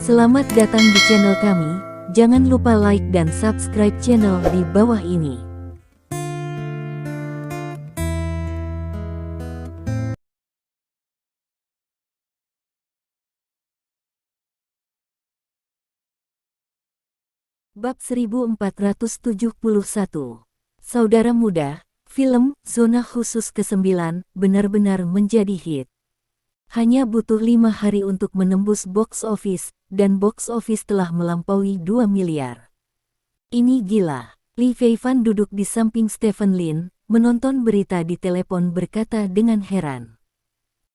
Selamat datang di channel kami, jangan lupa like dan subscribe channel di bawah ini. Bab 1471. Saudara muda, film Zona Khusus ke-9 benar-benar menjadi hit. Hanya butuh 5 hari untuk menembus box office, dan box office telah melampaui 2 miliar. Ini gila. Lee Fei-fan duduk di samping Stephen Lin, menonton berita di telepon berkata dengan heran.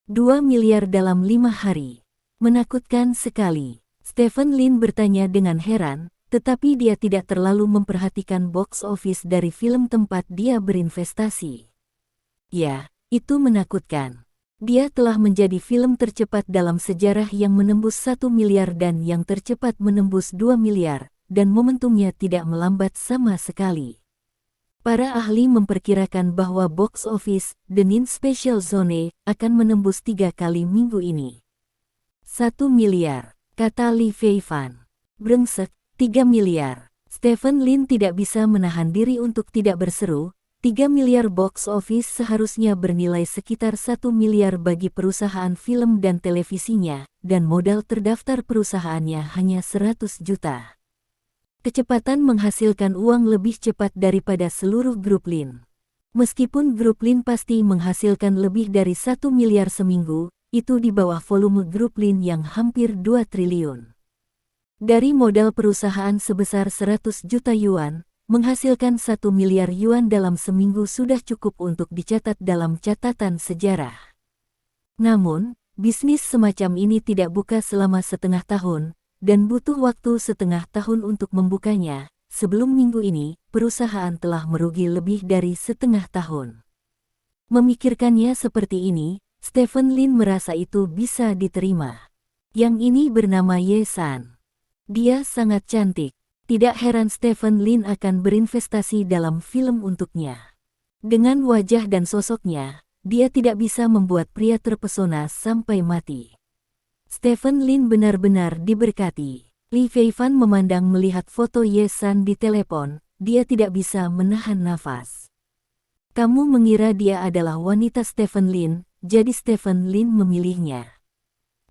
2 miliar dalam 5 hari. Menakutkan sekali. Stephen Lin bertanya dengan heran, tetapi dia tidak terlalu memperhatikan box office dari film tempat dia berinvestasi. Ya, itu menakutkan. Dia telah menjadi film tercepat dalam sejarah yang menembus 1 miliar dan yang tercepat menembus 2 miliar, dan momentumnya tidak melambat sama sekali. Para ahli memperkirakan bahwa box office The Nin Special Zone akan menembus 3 kali minggu ini. 1 miliar, kata Lee Fei-fan. Brengsek, 3 miliar. Stephen Lin tidak bisa menahan diri untuk tidak berseru. 3 miliar box office seharusnya bernilai sekitar 1 miliar bagi perusahaan film dan televisinya, dan modal terdaftar perusahaannya hanya 100 juta. Kecepatan menghasilkan uang lebih cepat daripada seluruh grup Lin. Meskipun grup Lin pasti menghasilkan lebih dari 1 miliar seminggu, itu di bawah volume grup Lin yang hampir 2 triliun. Dari modal perusahaan sebesar 100 juta yuan, menghasilkan 1 miliar yuan dalam seminggu sudah cukup untuk dicatat dalam catatan sejarah. Namun, bisnis semacam ini tidak buka selama setengah tahun, dan butuh waktu setengah tahun untuk membukanya. Sebelum minggu ini, perusahaan telah merugi lebih dari setengah tahun. Memikirkannya seperti ini, Stephen Lin merasa itu bisa diterima. Yang ini bernama Ye San. Dia sangat cantik. Tidak heran Stephen Lin akan berinvestasi dalam film untuknya. Dengan wajah dan sosoknya, dia tidak bisa membuat pria terpesona sampai mati. Stephen Lin benar-benar diberkati. Lee Fei-fan memandang melihat foto Ye San di telepon, dia tidak bisa menahan nafas. Kamu mengira dia adalah wanita Stephen Lin, jadi Stephen Lin memilihnya.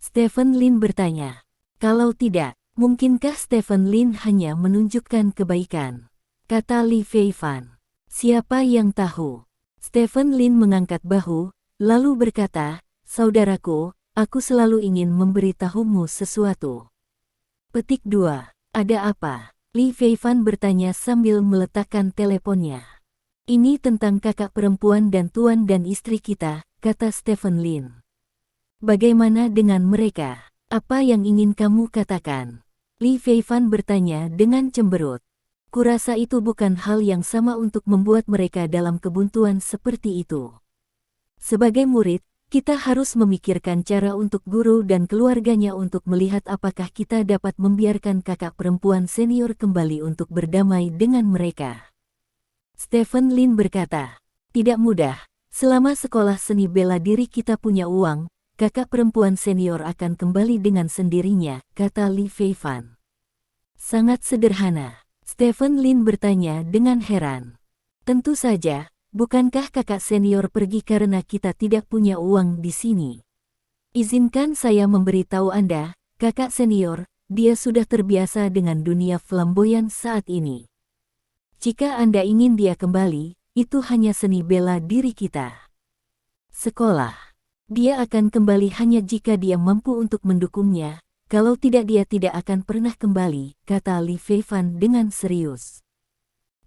Stephen Lin bertanya, kalau tidak, mungkinkah Stephen Lin hanya menunjukkan kebaikan? Kata Lee Fei-fan. Siapa yang tahu? Stephen Lin mengangkat bahu, lalu berkata, saudaraku, aku selalu ingin memberitahumu sesuatu. Petik 2. Ada apa? Lee Fei-fan bertanya sambil meletakkan teleponnya. Ini tentang kakak perempuan dan tuan dan istri kita, kata Stephen Lin. Bagaimana dengan mereka? Apa yang ingin kamu katakan? Lee Fei-fan bertanya dengan cemberut. Kurasa itu bukan hal yang sama untuk membuat mereka dalam kebuntuan seperti itu. Sebagai murid, kita harus memikirkan cara untuk guru dan keluarganya untuk melihat apakah kita dapat membiarkan kakak perempuan senior kembali untuk berdamai dengan mereka. Stephen Lin berkata, tidak mudah, selama sekolah seni bela diri kita punya uang, kakak perempuan senior akan kembali dengan sendirinya, kata Lee Fei-fan. Sangat sederhana. Stephen Lin bertanya dengan heran. Tentu saja, bukankah kakak senior pergi karena kita tidak punya uang di sini? Izinkan saya memberitahu Anda, kakak senior, dia sudah terbiasa dengan dunia flamboyan saat ini. Jika Anda ingin dia kembali, itu hanya seni bela diri kita. Sekolah. Dia akan kembali hanya jika dia mampu untuk mendukungnya, kalau tidak dia tidak akan pernah kembali, kata Lee Fei-fan dengan serius.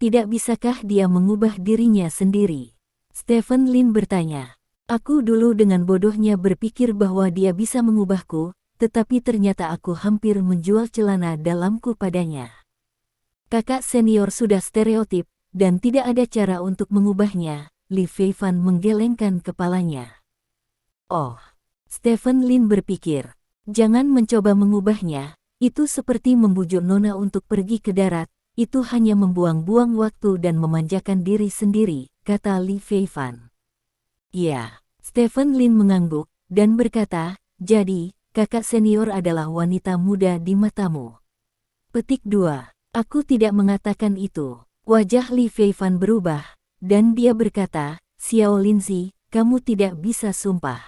Tidak bisakah dia mengubah dirinya sendiri? Stephen Lin bertanya. Aku dulu dengan bodohnya berpikir bahwa dia bisa mengubahku, tetapi ternyata aku hampir menjual celana dalamku padanya. Kakak senior sudah stereotip, dan tidak ada cara untuk mengubahnya, Lee Fei-fan menggelengkan kepalanya. Oh, Stephen Lin berpikir, jangan mencoba mengubahnya, itu seperti membujuk Nona untuk pergi ke darat, itu hanya membuang-buang waktu dan memanjakan diri sendiri, kata Lee Fei-fan. Ya, Stephen Lin mengangguk, dan berkata, jadi, kakak senior adalah wanita muda di matamu. Petik 2. Aku tidak mengatakan itu. Wajah Li Feifan berubah, dan dia berkata, Xiao Linzi, kamu tidak bisa sumpah.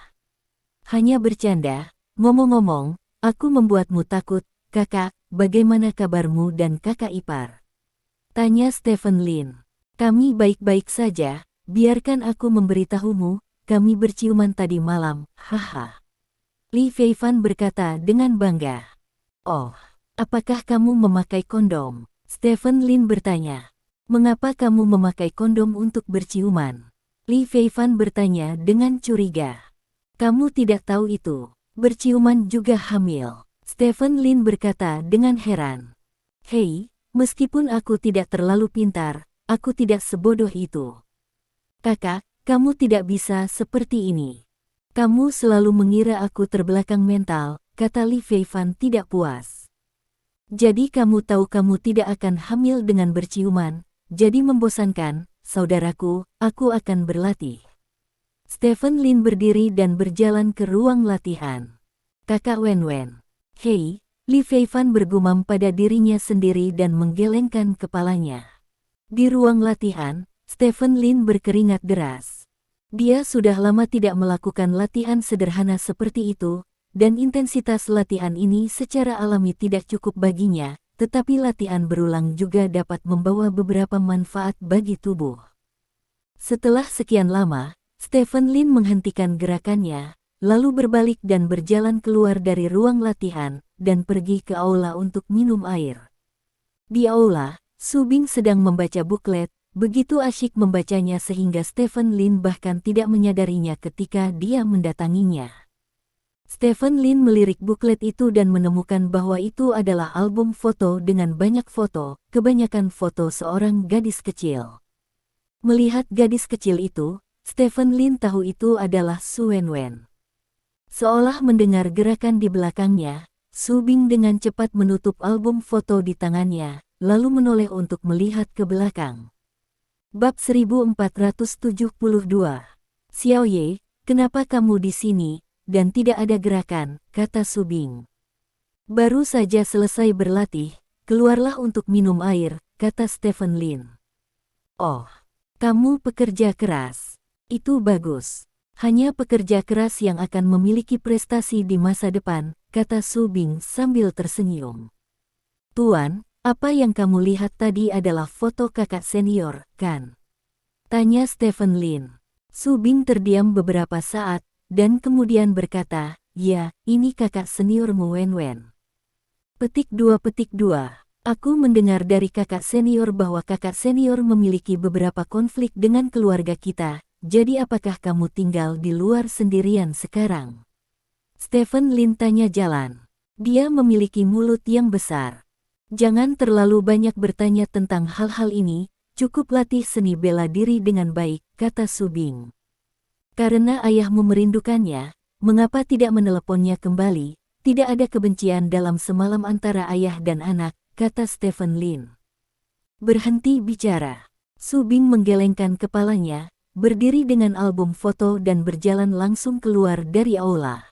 Hanya bercanda, ngomong-ngomong, aku membuatmu takut, kakak, bagaimana kabarmu dan kakak ipar? Tanya Stephen Lin. Kami baik-baik saja, biarkan aku memberitahumu, kami berciuman tadi malam, haha. Li Feifan berkata dengan bangga. Oh, apakah kamu memakai kondom? Stephen Lin bertanya. Mengapa kamu memakai kondom untuk berciuman? Li Feifan bertanya dengan curiga. Kamu tidak tahu itu. Berciuman juga hamil. Stephen Lin berkata dengan heran. Hei, meskipun aku tidak terlalu pintar, aku tidak sebodoh itu. Kakak, kamu tidak bisa seperti ini. Kamu selalu mengira aku terbelakang mental, kata Li Feifan tidak puas. Jadi kamu tahu kamu tidak akan hamil dengan berciuman, jadi membosankan, saudaraku, aku akan berlatih. Stephen Lin berdiri dan berjalan ke ruang latihan. Kakak Wenwen. Hei, Li Feifan bergumam pada dirinya sendiri dan menggelengkan kepalanya. Di ruang latihan, Stephen Lin berkeringat deras. Dia sudah lama tidak melakukan latihan sederhana seperti itu, dan intensitas latihan ini secara alami tidak cukup baginya, tetapi latihan berulang juga dapat membawa beberapa manfaat bagi tubuh. Setelah sekian lama, Stephen Lin menghentikan gerakannya, lalu berbalik dan berjalan keluar dari ruang latihan, dan pergi ke aula untuk minum air. Di aula, Su Bing sedang membaca buklet, begitu asyik membacanya sehingga Stephen Lin bahkan tidak menyadarinya ketika dia mendatanginya. Stephen Lin melirik buklet itu dan menemukan bahwa itu adalah album foto dengan banyak foto, kebanyakan foto seorang gadis kecil. Melihat gadis kecil itu, Stephen Lin tahu itu adalah Su Wenwen. Seolah mendengar gerakan di belakangnya, Su Bing dengan cepat menutup album foto di tangannya, lalu menoleh untuk melihat ke belakang. Bab 1472. Xiao Ye, kenapa kamu di sini, dan tidak ada gerakan, kata Su Bing. Baru saja selesai berlatih, keluarlah untuk minum air, kata Stephen Lin. Oh, kamu pekerja keras. Itu bagus. Hanya pekerja keras yang akan memiliki prestasi di masa depan, kata Su Bing sambil tersenyum. Tuan, apa yang kamu lihat tadi adalah foto kakak senior, kan? Tanya Stephen Lin. Su Bing terdiam beberapa saat, dan kemudian berkata, ya, ini kakak seniormu Wenwen. Petik 2. Aku mendengar dari kakak senior bahwa kakak senior memiliki beberapa konflik dengan keluarga kita, jadi apakah kamu tinggal di luar sendirian sekarang? Stephen Lin tanya jalan. Dia memiliki mulut yang besar. Jangan terlalu banyak bertanya tentang hal-hal ini, cukup latih seni bela diri dengan baik, kata Su Bing. Karena ayahmu merindukannya, mengapa tidak meneleponnya kembali? Tidak ada kebencian dalam semalam antara ayah dan anak, kata Stephen Lin. Berhenti bicara. Su Bing menggelengkan kepalanya, berdiri dengan album foto dan berjalan langsung keluar dari aula.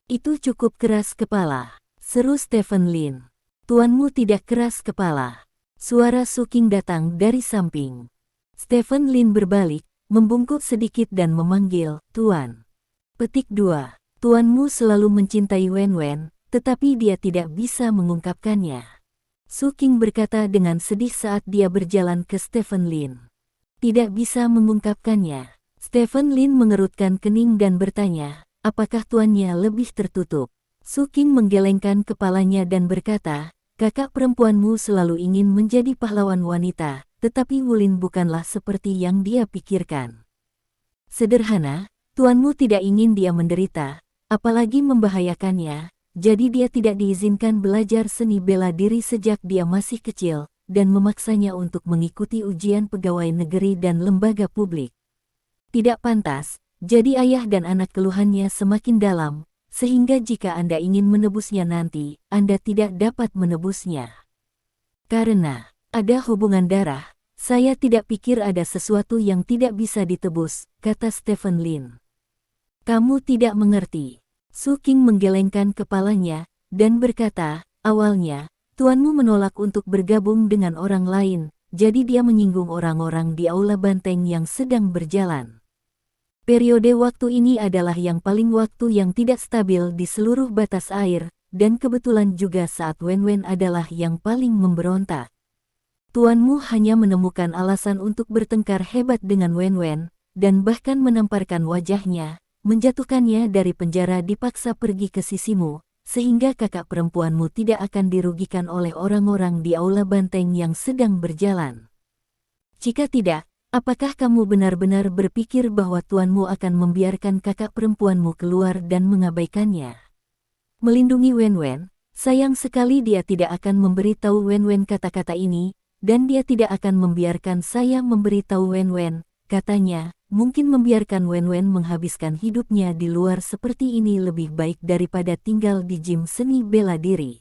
Itu cukup keras kepala, seru Stephen Lin. Tuanmu tidak keras kepala. Suara Su Qing datang dari samping. Stephen Lin berbalik, membungkuk sedikit dan memanggil, Tuan. Petik 2. Tuanmu selalu mencintai Wenwen, tetapi dia tidak bisa mengungkapkannya. Su Qing berkata dengan sedih saat dia berjalan ke Stephen Lin. Tidak bisa mengungkapkannya. Stephen Lin mengerutkan kening dan bertanya, apakah tuannya lebih tertutup? Su Qing menggelengkan kepalanya dan berkata, kakak perempuanmu selalu ingin menjadi pahlawan wanita, tetapi Wulin bukanlah seperti yang dia pikirkan. Sederhana, tuanmu tidak ingin dia menderita, apalagi membahayakannya, jadi dia tidak diizinkan belajar seni bela diri sejak dia masih kecil, dan memaksanya untuk mengikuti ujian pegawai negeri dan lembaga publik. Tidak pantas, jadi ayah dan anak keluhannya semakin dalam, sehingga jika Anda ingin menebusnya nanti, Anda tidak dapat menebusnya. Karena ada hubungan darah, saya tidak pikir ada sesuatu yang tidak bisa ditebus, kata Stephen Lin. Kamu tidak mengerti. Su King menggelengkan kepalanya, dan berkata, awalnya, tuanmu menolak untuk bergabung dengan orang lain, jadi dia menyinggung orang-orang di aula banteng yang sedang berjalan. Periode waktu ini adalah yang paling waktu yang tidak stabil di seluruh batas air, dan kebetulan juga saat Wen-Wen adalah yang paling memberontak. Tuanmu hanya menemukan alasan untuk bertengkar hebat dengan Wen-Wen, dan bahkan menamparkan wajahnya, menjatuhkannya dari penjara dipaksa pergi ke sisimu, sehingga kakak perempuanmu tidak akan dirugikan oleh orang-orang di aula banteng yang sedang berjalan. Jika tidak, apakah kamu benar-benar berpikir bahwa tuanmu akan membiarkan kakak perempuanmu keluar dan mengabaikannya? Melindungi Wen-Wen, sayang sekali dia tidak akan memberitahu Wen-Wen kata-kata ini, dan dia tidak akan membiarkan saya memberitahu Wen-Wen, katanya. Mungkin membiarkan Wen-Wen menghabiskan hidupnya di luar seperti ini lebih baik daripada tinggal di gym seni bela diri.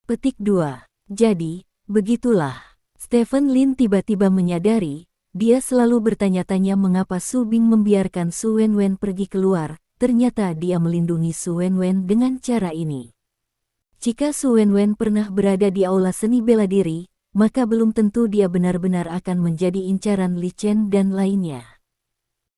Petik 2. Jadi, begitulah. Stephen Lin tiba-tiba menyadari, dia selalu bertanya-tanya mengapa Su Bing membiarkan Su Wen-Wen pergi keluar, ternyata dia melindungi Su Wen-Wen dengan cara ini. Jika Su Wen-Wen pernah berada di aula seni bela diri, maka belum tentu dia benar-benar akan menjadi incaran Li Chen dan lainnya.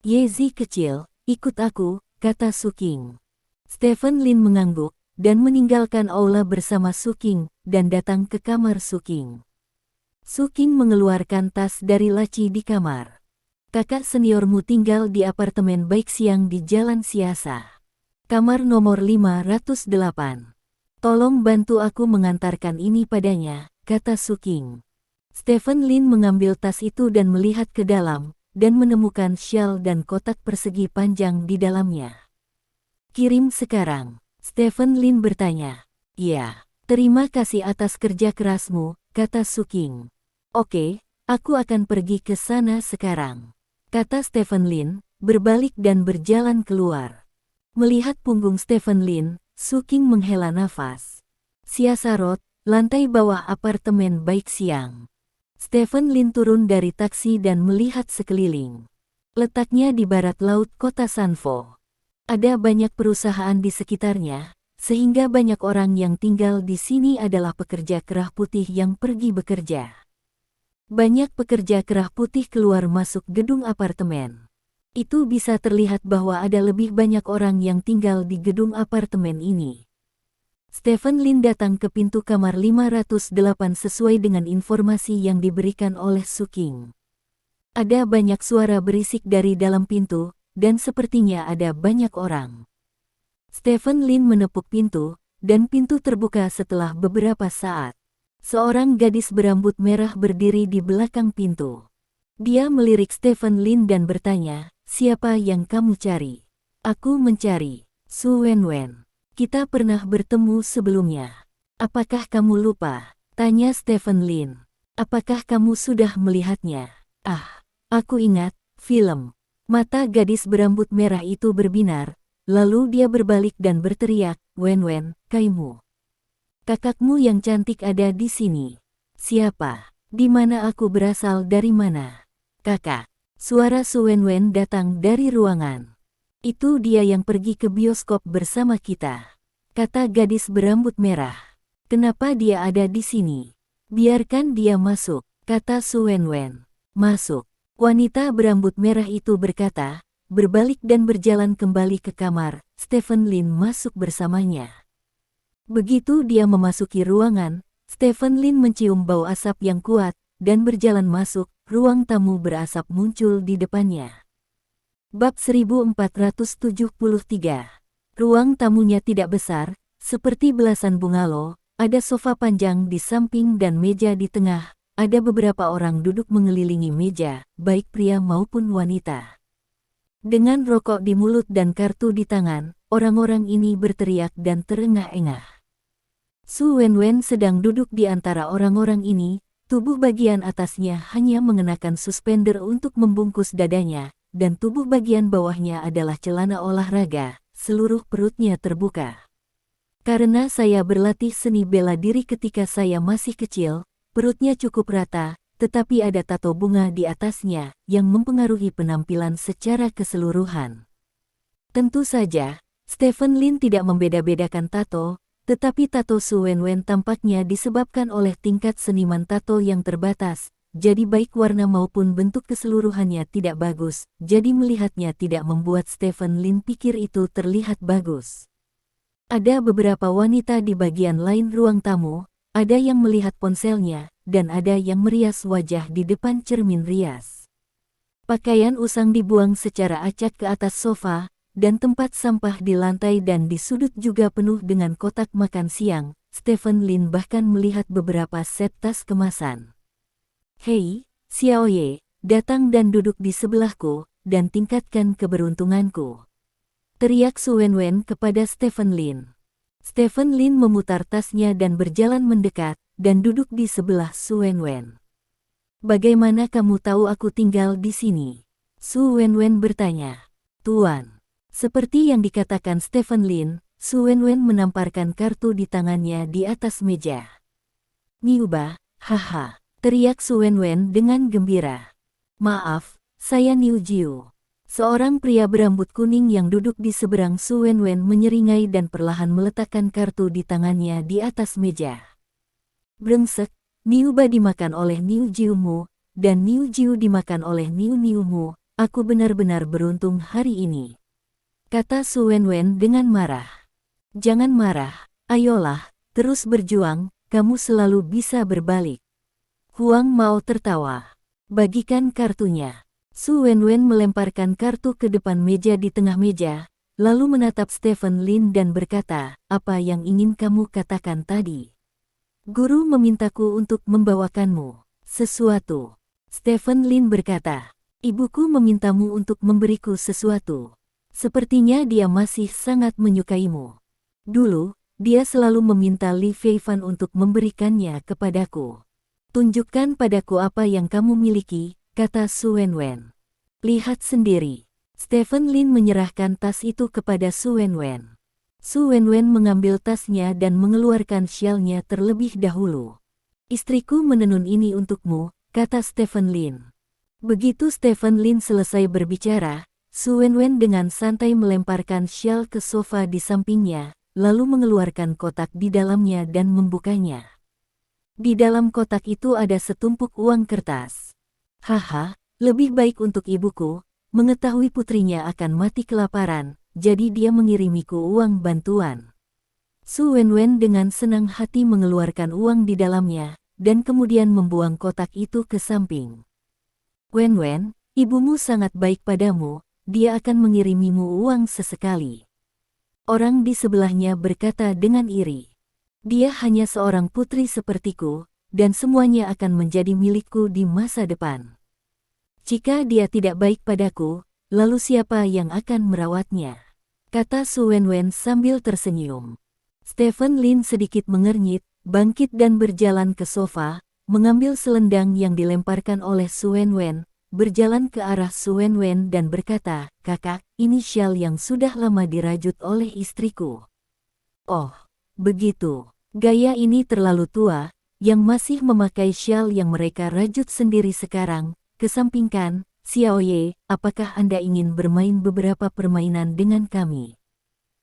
Yezi kecil, ikut aku, kata Su King. Stephen Lin mengangguk, dan meninggalkan aula bersama Su King, dan datang ke kamar Su King. Su King mengeluarkan tas dari laci di kamar. Kakak seniormu tinggal di apartemen baik siang di Jalan Siasa. Kamar nomor 508. Tolong bantu aku mengantarkan ini padanya, kata Su King. Stephen Lin mengambil tas itu dan melihat ke dalam, dan menemukan syal dan kotak persegi panjang di dalamnya. Kirim sekarang, Stephen Lin bertanya. Ya, terima kasih atas kerja kerasmu, kata Su King. Oke, aku akan pergi ke sana sekarang, kata Stephen Lin, berbalik dan berjalan keluar. Melihat punggung Stephen Lin, Su King menghela nafas. Siasarot, lantai bawah apartemen baik siang. Stephen Lin turun dari taksi dan melihat sekeliling. Letaknya di barat laut kota Sanfo. Ada banyak perusahaan di sekitarnya, sehingga banyak orang yang tinggal di sini adalah pekerja kerah putih yang pergi bekerja. Banyak pekerja kerah putih keluar masuk gedung apartemen. Itu bisa terlihat bahwa ada lebih banyak orang yang tinggal di gedung apartemen ini. Stephen Lin datang ke pintu kamar 508 sesuai dengan informasi yang diberikan oleh Su King. Ada banyak suara berisik dari dalam pintu, dan sepertinya ada banyak orang. Stephen Lin menepuk pintu, dan pintu terbuka setelah beberapa saat. Seorang gadis berambut merah berdiri di belakang pintu. Dia melirik Stephen Lin dan bertanya, siapa yang kamu cari? Aku mencari Su Wen-Wen. Kita pernah bertemu sebelumnya. Apakah kamu lupa? Tanya Stephen Lin. Apakah kamu sudah melihatnya? Ah, aku ingat, film. Mata gadis berambut merah itu berbinar, lalu dia berbalik dan berteriak, Wen-Wen, kaimu. Kakakmu yang cantik ada di sini. Siapa? Di mana aku berasal dari mana? Kakak. Suara Su Wen-Wen datang dari ruangan. Itu dia yang pergi ke bioskop bersama kita, kata gadis berambut merah. Kenapa dia ada di sini? Biarkan dia masuk, kata Su Wen-Wen. Masuk. Wanita berambut merah itu berkata, berbalik dan berjalan kembali ke kamar. Stephen Lin masuk bersamanya. Begitu dia memasuki ruangan, Stephen Lin mencium bau asap yang kuat, dan berjalan masuk. Ruang tamu berasap muncul di depannya. Bab 1473. Ruang tamunya tidak besar, seperti belasan bungalow, ada sofa panjang di samping dan meja di tengah, ada beberapa orang duduk mengelilingi meja, baik pria maupun wanita. Dengan rokok di mulut dan kartu di tangan, orang-orang ini berteriak dan terengah-engah. Su Wen-Wen sedang duduk di antara orang-orang ini, tubuh bagian atasnya hanya mengenakan suspender untuk membungkus dadanya, dan tubuh bagian bawahnya adalah celana olahraga, seluruh perutnya terbuka. Karena saya berlatih seni bela diri ketika saya masih kecil, perutnya cukup rata, tetapi ada tato bunga di atasnya, yang mempengaruhi penampilan secara keseluruhan. Tentu saja, Stephen Lin tidak membeda-bedakan tato, tetapi tato Su Wenwen tampaknya disebabkan oleh tingkat seniman tato yang terbatas, jadi baik warna maupun bentuk keseluruhannya tidak bagus, jadi melihatnya tidak membuat Stephen Lin pikir itu terlihat bagus. Ada beberapa wanita di bagian lain ruang tamu, ada yang melihat ponselnya, dan ada yang merias wajah di depan cermin rias. Pakaian usang dibuang secara acak ke atas sofa, dan tempat sampah di lantai dan di sudut juga penuh dengan kotak makan siang. Stephen Lin bahkan melihat beberapa set tas kemasan. "Hei, Xiaoye, datang dan duduk di sebelahku, dan tingkatkan keberuntunganku," teriak Su Wenwen kepada Stephen Lin. Stephen Lin memutar tasnya dan berjalan mendekat, dan duduk di sebelah Su Wenwen. "Bagaimana kamu tahu aku tinggal di sini?" Su Wenwen bertanya. "Tuan." Seperti yang dikatakan Stephen Lin, Su Wenwen menamparkan kartu di tangannya di atas meja. "Niuba, haha," teriak Su Wenwen dengan gembira. "Maaf, saya Niu Jiu." Seorang pria berambut kuning yang duduk di seberang Su Wenwen menyeringai dan perlahan meletakkan kartu di tangannya di atas meja. "Brengsek, Niuba dimakan oleh Niu Jiumu, dan Niu Jiu dimakan oleh Niu Niumu. Aku benar-benar beruntung hari ini," kata Su Wenwen dengan marah. "Jangan marah, ayolah, terus berjuang, kamu selalu bisa berbalik." Huang Mao tertawa. "Bagikan kartunya." Su Wenwen melemparkan kartu ke depan meja di tengah meja, lalu menatap Stephen Lin dan berkata, "Apa yang ingin kamu katakan tadi?" "Guru memintaku untuk membawakanmu sesuatu." Stephen Lin berkata, "Ibuku memintamu untuk memberiku sesuatu. Sepertinya dia masih sangat menyukaimu. Dulu, dia selalu meminta Li Feifan untuk memberikannya kepadaku." "Tunjukkan padaku apa yang kamu miliki," kata Su Wenwen. "Lihat sendiri." Stephen Lin menyerahkan tas itu kepada Su Wenwen. Su Wenwen mengambil tasnya dan mengeluarkan syalnya terlebih dahulu. "Istriku menenun ini untukmu," kata Stephen Lin. Begitu Stephen Lin selesai berbicara, Su Wenwen dengan santai melemparkan syal ke sofa di sampingnya, lalu mengeluarkan kotak di dalamnya dan membukanya. Di dalam kotak itu ada setumpuk uang kertas. "Haha, lebih baik untuk ibuku, mengetahui putrinya akan mati kelaparan, jadi dia mengirimiku uang bantuan." Su Wenwen dengan senang hati mengeluarkan uang di dalamnya, dan kemudian membuang kotak itu ke samping. "Wenwen, ibumu sangat baik padamu, dia akan mengirimimu uang sesekali." Orang di sebelahnya berkata dengan iri. "Dia hanya seorang putri sepertiku, dan semuanya akan menjadi milikku di masa depan. Jika dia tidak baik padaku, lalu siapa yang akan merawatnya?" kata Su Wenwen sambil tersenyum. Stephen Lin sedikit mengernyit, bangkit dan berjalan ke sofa, mengambil selendang yang dilemparkan oleh Su Wenwen, berjalan ke arah Su Wenwen dan berkata, "Kakak, ini syal yang sudah lama dirajut oleh istriku." "Oh, begitu. Gaya ini terlalu tua, yang masih memakai syal yang mereka rajut sendiri sekarang. Kesampingkan, Xiaoye, apakah Anda ingin bermain beberapa permainan dengan kami?"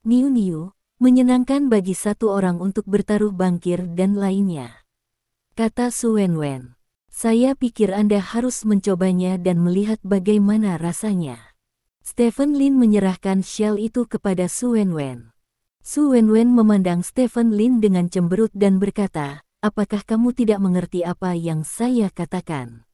"Niu-niu, menyenangkan bagi satu orang untuk bertaruh bangkir dan lainnya," kata Su Wenwen. "Saya pikir Anda harus mencobanya dan melihat bagaimana rasanya." Stephen Lin menyerahkan syal itu kepada Su Wenwen. Su Wenwen memandang Stephen Lin dengan cemberut dan berkata, "Apakah kamu tidak mengerti apa yang saya katakan?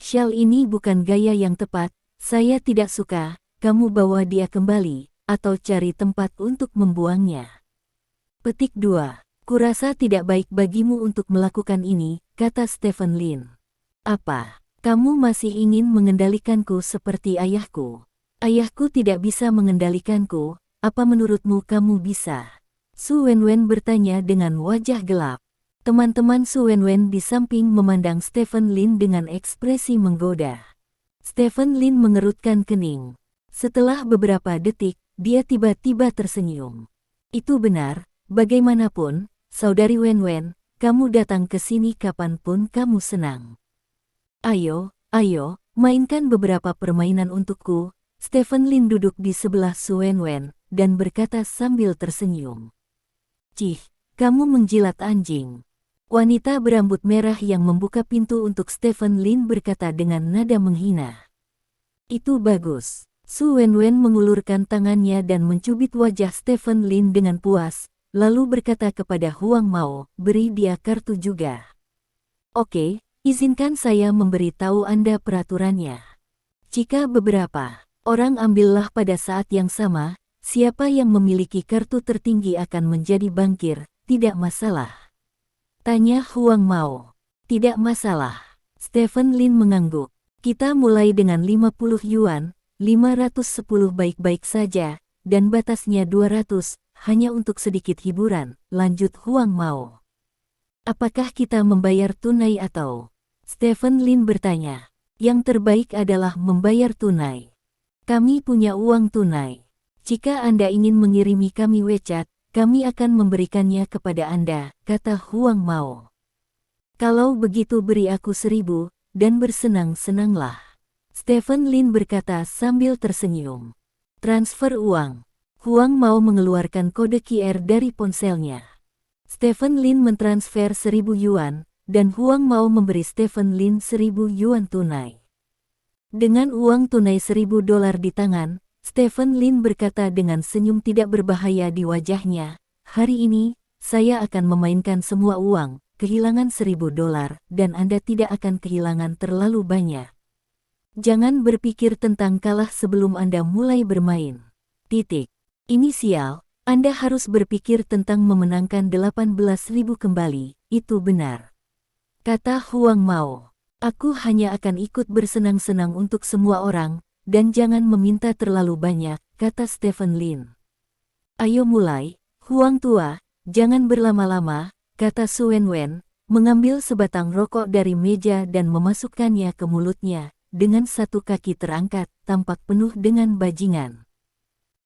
Syal ini bukan gaya yang tepat, saya tidak suka, kamu bawa dia kembali, atau cari tempat untuk membuangnya." Petik 2. "Kurasa tidak baik bagimu untuk melakukan ini," kata Stephen Lin. "Apa? Kamu masih ingin mengendalikanku seperti ayahku?" "Ayahku tidak bisa mengendalikanku, apa menurutmu kamu bisa?" Su Wenwen bertanya dengan wajah gelap. Teman-teman Su Wenwen di samping memandang Stephen Lin dengan ekspresi menggoda. Stephen Lin mengerutkan kening. Setelah beberapa detik, dia tiba-tiba tersenyum. "Itu benar, bagaimanapun, Saudari Wenwen, kamu datang ke sini kapanpun kamu senang. Ayo, mainkan beberapa permainan untukku." Stephen Lin duduk di sebelah Su Wenwen, dan berkata sambil tersenyum. "Cih, kamu menjilat anjing." Wanita berambut merah yang membuka pintu untuk Stephen Lin berkata dengan nada menghina. "Itu bagus." Su Wenwen mengulurkan tangannya dan mencubit wajah Stephen Lin dengan puas, lalu berkata kepada Huang Mao, "Beri dia kartu juga." "Oke, izinkan saya memberitahu Anda peraturannya. Jika beberapa orang ambillah pada saat yang sama, siapa yang memiliki kartu tertinggi akan menjadi bankir, tidak masalah." Tanya Huang Mao. "Tidak masalah." Stephen Lin mengangguk. "Kita mulai dengan 50 yuan, 510 baik-baik saja, dan batasnya 200, hanya untuk sedikit hiburan," lanjut Huang Mao. "Apakah kita membayar tunai atau?" Stephen Lin bertanya. "Yang terbaik adalah membayar tunai. Kami punya uang tunai. Jika Anda ingin mengirimi kami WeChat, kami akan memberikannya kepada Anda," kata Huang Mao. "Kalau begitu beri aku 1.000, dan bersenang-senanglah." Stephen Lin berkata sambil tersenyum. "Transfer uang." Huang Mao mengeluarkan kode QR dari ponselnya. Stephen Lin mentransfer 1.000 yuan, dan Huang Mao memberi Stephen Lin 1.000 yuan tunai. Dengan uang tunai $1.000 di tangan, Stephen Lin berkata dengan senyum tidak berbahaya di wajahnya, "Hari ini, saya akan memainkan semua uang, kehilangan $1.000, dan Anda tidak akan kehilangan terlalu banyak. Jangan berpikir tentang kalah sebelum Anda mulai bermain. Titik. Inisial, Anda harus berpikir tentang memenangkan 18.000 kembali, itu benar," kata Huang Mao. "Aku hanya akan ikut bersenang-senang untuk semua orang, dan jangan meminta terlalu banyak," kata Stephen Lin. "Ayo mulai, Huang tua, jangan berlama-lama," kata Su Wenwen, mengambil sebatang rokok dari meja dan memasukkannya ke mulutnya, dengan satu kaki terangkat, tampak penuh dengan bajingan.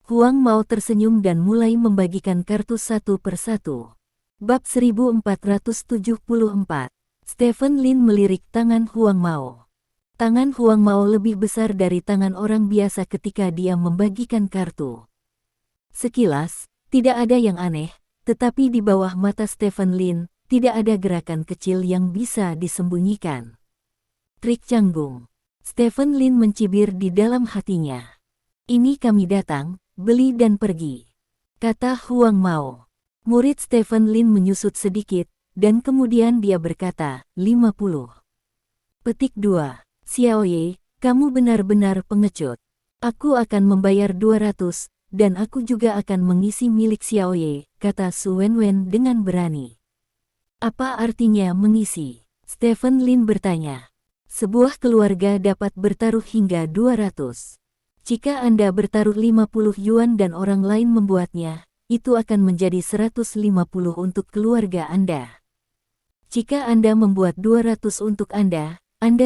Huang Mao tersenyum dan mulai membagikan kartu satu persatu. Bab 1474. Stephen Lin melirik tangan Huang Mao. Tangan Huang Mao lebih besar dari tangan orang biasa ketika dia membagikan kartu. Sekilas, tidak ada yang aneh, tetapi di bawah mata Stephen Lin, tidak ada gerakan kecil yang bisa disembunyikan. Trik canggung. Stephen Lin mencibir di dalam hatinya. "Ini kami datang, beli dan pergi," kata Huang Mao. Murid Stephen Lin menyusut sedikit, dan kemudian dia berkata, 50. Petik 2. "Xiaoye, kamu benar-benar pengecut. Aku akan membayar 200, dan aku juga akan mengisi milik Xiaoye," kata Su Wenwen dengan berani. "Apa artinya mengisi?" Stephen Lin bertanya. "Sebuah keluarga dapat bertaruh hingga 200. Jika Anda bertaruh 50 yuan dan orang lain membuatnya, itu akan menjadi 150 untuk keluarga Anda. Jika Anda membuat 200 untuk Anda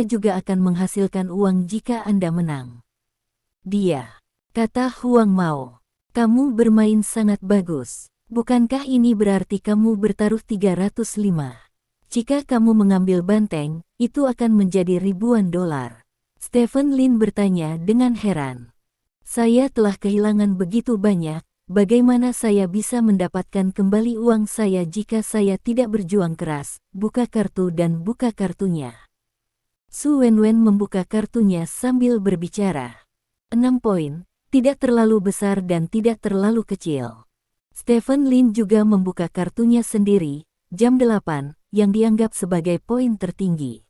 juga akan menghasilkan uang jika Anda menang." "Dia," kata Huang Mao. "Kamu bermain sangat bagus. Bukankah ini berarti kamu bertaruh 305? Jika kamu mengambil banteng, itu akan menjadi ribuan dolar." Stephen Lin bertanya dengan heran. "Saya telah kehilangan begitu banyak, bagaimana saya bisa mendapatkan kembali uang saya jika saya tidak berjuang keras?" "Buka kartu dan buka kartunya." Su Wenwen membuka kartunya sambil berbicara. 6 poin, tidak terlalu besar dan tidak terlalu kecil. Stephen Lin juga membuka kartunya sendiri, jam 8, yang dianggap sebagai poin tertinggi.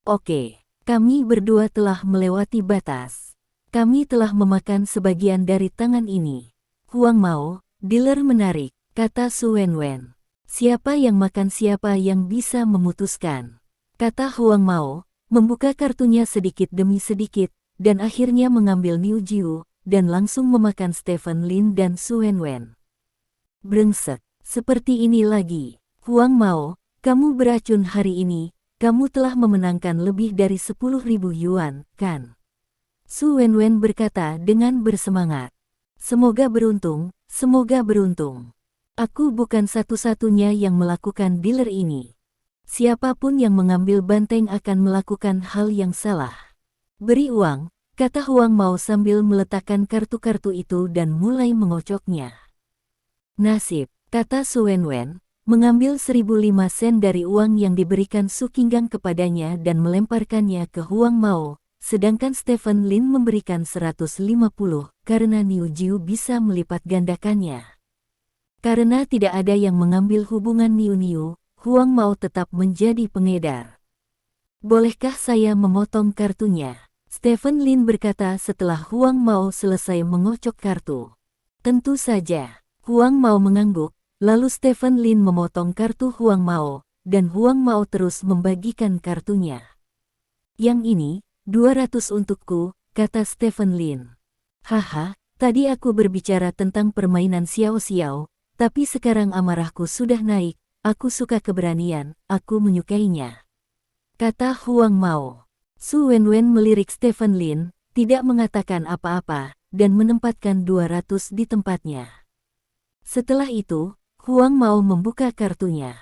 "Oke, kami berdua telah melewati batas. Kami telah memakan sebagian dari tangan ini." "Huang Mao, dealer menarik," kata Su Wenwen. "Siapa yang makan siapa yang bisa memutuskan," kata Huang Mao, membuka kartunya sedikit demi sedikit, dan akhirnya mengambil Niu Jiu, dan langsung memakan Stephen Lin dan Su Wenwen. "Brengsek, seperti ini lagi. Huang Mao, kamu beracun hari ini, kamu telah memenangkan lebih dari 10.000 yuan, kan?" Su Wenwen berkata dengan bersemangat. "Semoga beruntung, semoga beruntung. Aku bukan satu-satunya yang melakukan dealer ini. Siapapun yang mengambil banteng akan melakukan hal yang salah. Beri uang, kata Huang Mao sambil meletakkan kartu-kartu itu dan mulai mengocoknya. Nasib, kata Su Wenwen, mengambil 1005 sen dari uang yang diberikan Su Qinggang kepadanya dan melemparkannya ke Huang Mao, sedangkan Stephen Lin memberikan 150 karena Niu Jiu bisa melipat gandakannya. Karena tidak ada yang mengambil hubungan Niu, Huang Mao tetap menjadi pengedar. Bolehkah saya memotong kartunya? Stephen Lin berkata setelah Huang Mao selesai mengocok kartu. Tentu saja. Huang Mao mengangguk, lalu Stephen Lin memotong kartu Huang Mao, dan Huang Mao terus membagikan kartunya. Yang ini, 200 untukku, kata Stephen Lin. Haha, tadi aku berbicara tentang permainan xiao-xiao, tapi sekarang amarahku sudah naik, aku suka keberanian, aku menyukainya. Kata Huang Mao. Su Wenwen melirik Stephen Lin, tidak mengatakan apa-apa, dan menempatkan 200 di tempatnya. Setelah itu, Huang Mao membuka kartunya.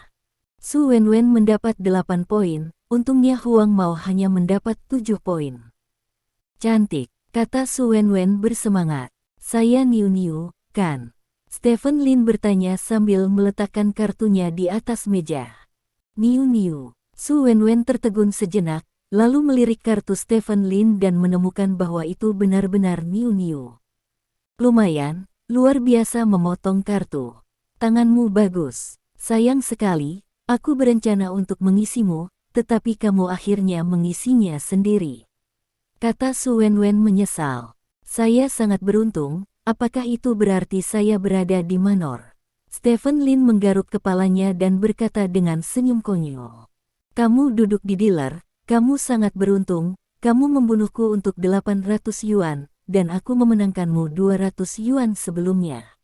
Su Wenwen mendapat 8 poin, untungnya Huang Mao hanya mendapat 7 poin. Cantik, kata Su Wenwen bersemangat. Saya Niu, kan? Stephen Lin bertanya sambil meletakkan kartunya di atas meja. Niu. Su Wenwen tertegun sejenak, lalu melirik kartu Stephen Lin dan menemukan bahwa itu benar-benar Niu. Lumayan. Luar biasa memotong kartu. Tanganmu bagus. Sayang sekali, aku berencana untuk mengisimu, tetapi kamu akhirnya mengisinya sendiri. Kata Su Wenwen menyesal. Saya sangat beruntung, apakah itu berarti saya berada di Manor? Stephen Lin menggaruk kepalanya dan berkata dengan senyum konyol. Kamu duduk di dealer, kamu sangat beruntung, kamu membunuhku untuk 800 yuan. Dan aku memenangkanmu 200 yuan sebelumnya.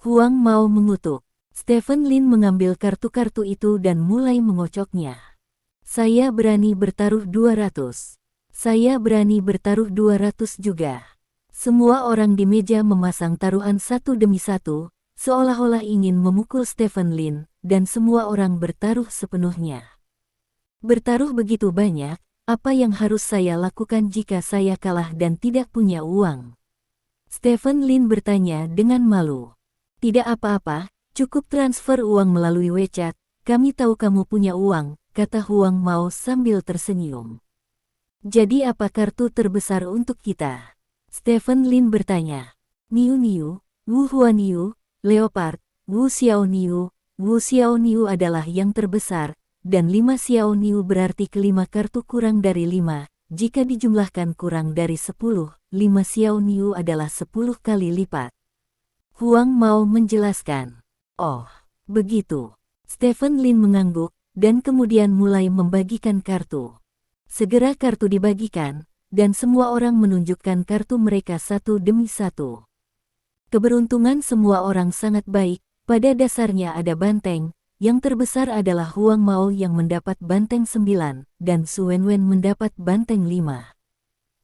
Huang Mao mengutuk. Stephen Lin mengambil kartu-kartu itu dan mulai mengocoknya. Saya berani bertaruh 200. Saya berani bertaruh 200 juga. Semua orang di meja memasang taruhan satu demi satu, seolah-olah ingin memukul Stephen Lin, dan semua orang bertaruh sepenuhnya. Bertaruh begitu banyak. Apa yang harus saya lakukan jika saya kalah dan tidak punya uang? Stephen Lin bertanya dengan malu. Tidak apa-apa, cukup transfer uang melalui WeChat, kami tahu kamu punya uang, kata Huang Mao sambil tersenyum. Jadi apa kartu terbesar untuk kita? Stephen Lin bertanya. Niu, Wu Huan Niu, Leopard, Wu Xiao Niu adalah yang terbesar. Dan 5 Xiao Niu berarti kelima kartu kurang dari 5, jika dijumlahkan kurang dari 10, 5 Xiao Niu adalah 10 kali lipat. Huang Mao menjelaskan. Oh, begitu. Stephen Lin mengangguk, dan kemudian mulai membagikan kartu. Segera kartu dibagikan, dan semua orang menunjukkan kartu mereka satu demi satu. Keberuntungan semua orang sangat baik, pada dasarnya ada banteng. Yang terbesar adalah Huang Mao yang mendapat banteng 9, dan Su Wenwen mendapat banteng 5.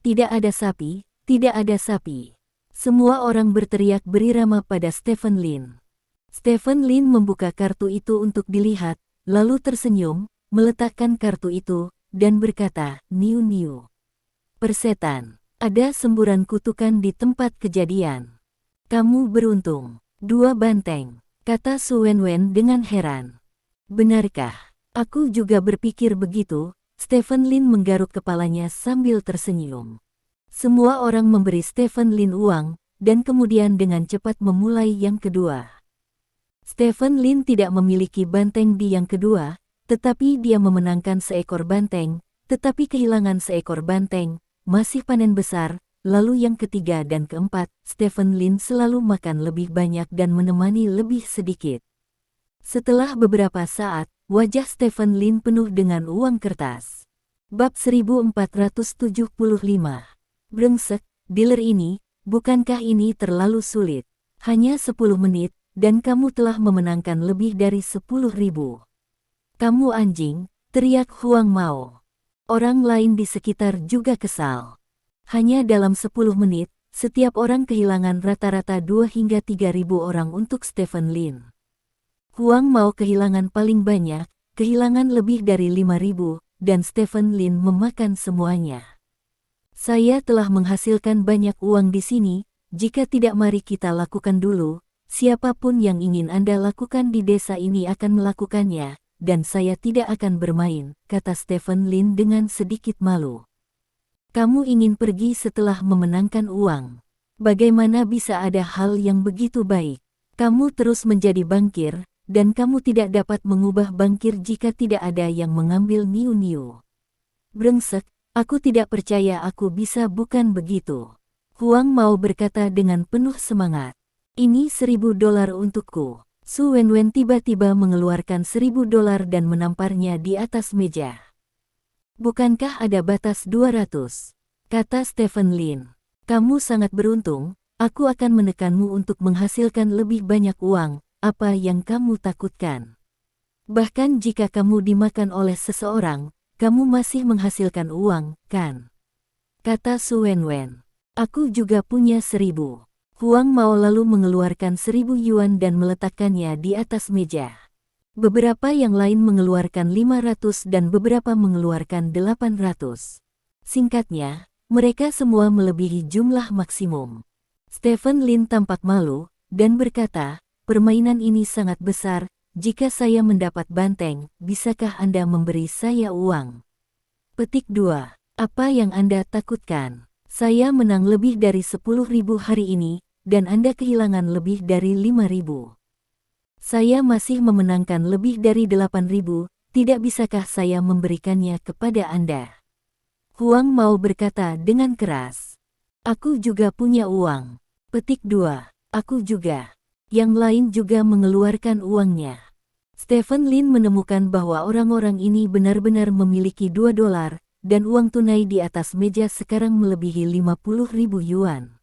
Tidak ada sapi, tidak ada sapi. Semua orang berteriak berirama pada Stephen Lin. Stephen Lin membuka kartu itu untuk dilihat, lalu tersenyum, meletakkan kartu itu, dan berkata, Niu. Persetan, ada semburan kutukan di tempat kejadian. Kamu beruntung. 2 banteng. Kata Su Wenwen dengan heran. Benarkah? Aku juga berpikir begitu, Stephen Lin menggaruk kepalanya sambil tersenyum. Semua orang memberi Stephen Lin uang, dan kemudian dengan cepat memulai yang kedua. Stephen Lin tidak memiliki banteng di yang kedua, tetapi dia memenangkan seekor banteng, tetapi kehilangan seekor banteng, masih panen besar. Lalu yang ketiga dan keempat, Stephen Lin selalu makan lebih banyak dan menemani lebih sedikit. Setelah beberapa saat, wajah Stephen Lin penuh dengan uang kertas. Bab 1475. Brengsek, dealer ini, bukankah ini terlalu sulit? Hanya 10 menit, dan kamu telah memenangkan lebih dari 10.000. Kamu anjing, teriak Huang Mao. Orang lain di sekitar juga kesal. Hanya dalam 10 menit, setiap orang kehilangan rata-rata 2 hingga 3.000 orang untuk Stephen Lin. Huang Mao kehilangan paling banyak, kehilangan lebih dari 5.000, dan Stephen Lin memakan semuanya. Saya telah menghasilkan banyak uang di sini, jika tidak mari kita lakukan dulu, siapapun yang ingin Anda lakukan di desa ini akan melakukannya, dan saya tidak akan bermain, kata Stephen Lin dengan sedikit malu. Kamu ingin pergi setelah memenangkan uang. Bagaimana bisa ada hal yang begitu baik? Kamu terus menjadi bankir, dan kamu tidak dapat mengubah bankir jika tidak ada yang mengambil niu-niu. Brengsek, aku tidak percaya aku bisa, bukan begitu. Huang Mao berkata dengan penuh semangat. Ini $1.000 untukku. Su Wenwen tiba-tiba mengeluarkan $1.000 dan menamparnya di atas meja. Bukankah ada batas 200? Kata Stephen Lin. Kamu sangat beruntung, aku akan menekanmu untuk menghasilkan lebih banyak uang, apa yang kamu takutkan. Bahkan jika kamu dimakan oleh seseorang, kamu masih menghasilkan uang, kan? Kata Su Wenwen. Aku juga punya 1.000. Huang Mao lalu mengeluarkan 1.000 yuan dan meletakkannya di atas meja. Beberapa yang lain mengeluarkan 500 dan beberapa mengeluarkan 800. Singkatnya, mereka semua melebihi jumlah maksimum. Stephen Lin tampak malu, dan berkata, permainan ini sangat besar, jika saya mendapat banteng, bisakah Anda memberi saya uang? Petik 2. Apa yang Anda takutkan? Saya menang lebih dari 10.000 hari ini, dan Anda kehilangan lebih dari 5.000. Saya masih memenangkan lebih dari 8.000, tidak bisakah saya memberikannya kepada Anda? Huang Mao berkata dengan keras. Aku juga punya uang. Petik 2. Aku juga. Yang lain juga mengeluarkan uangnya. Stephen Lin menemukan bahwa orang-orang ini benar-benar memiliki $2, dan uang tunai di atas meja sekarang melebihi 50.000 yuan.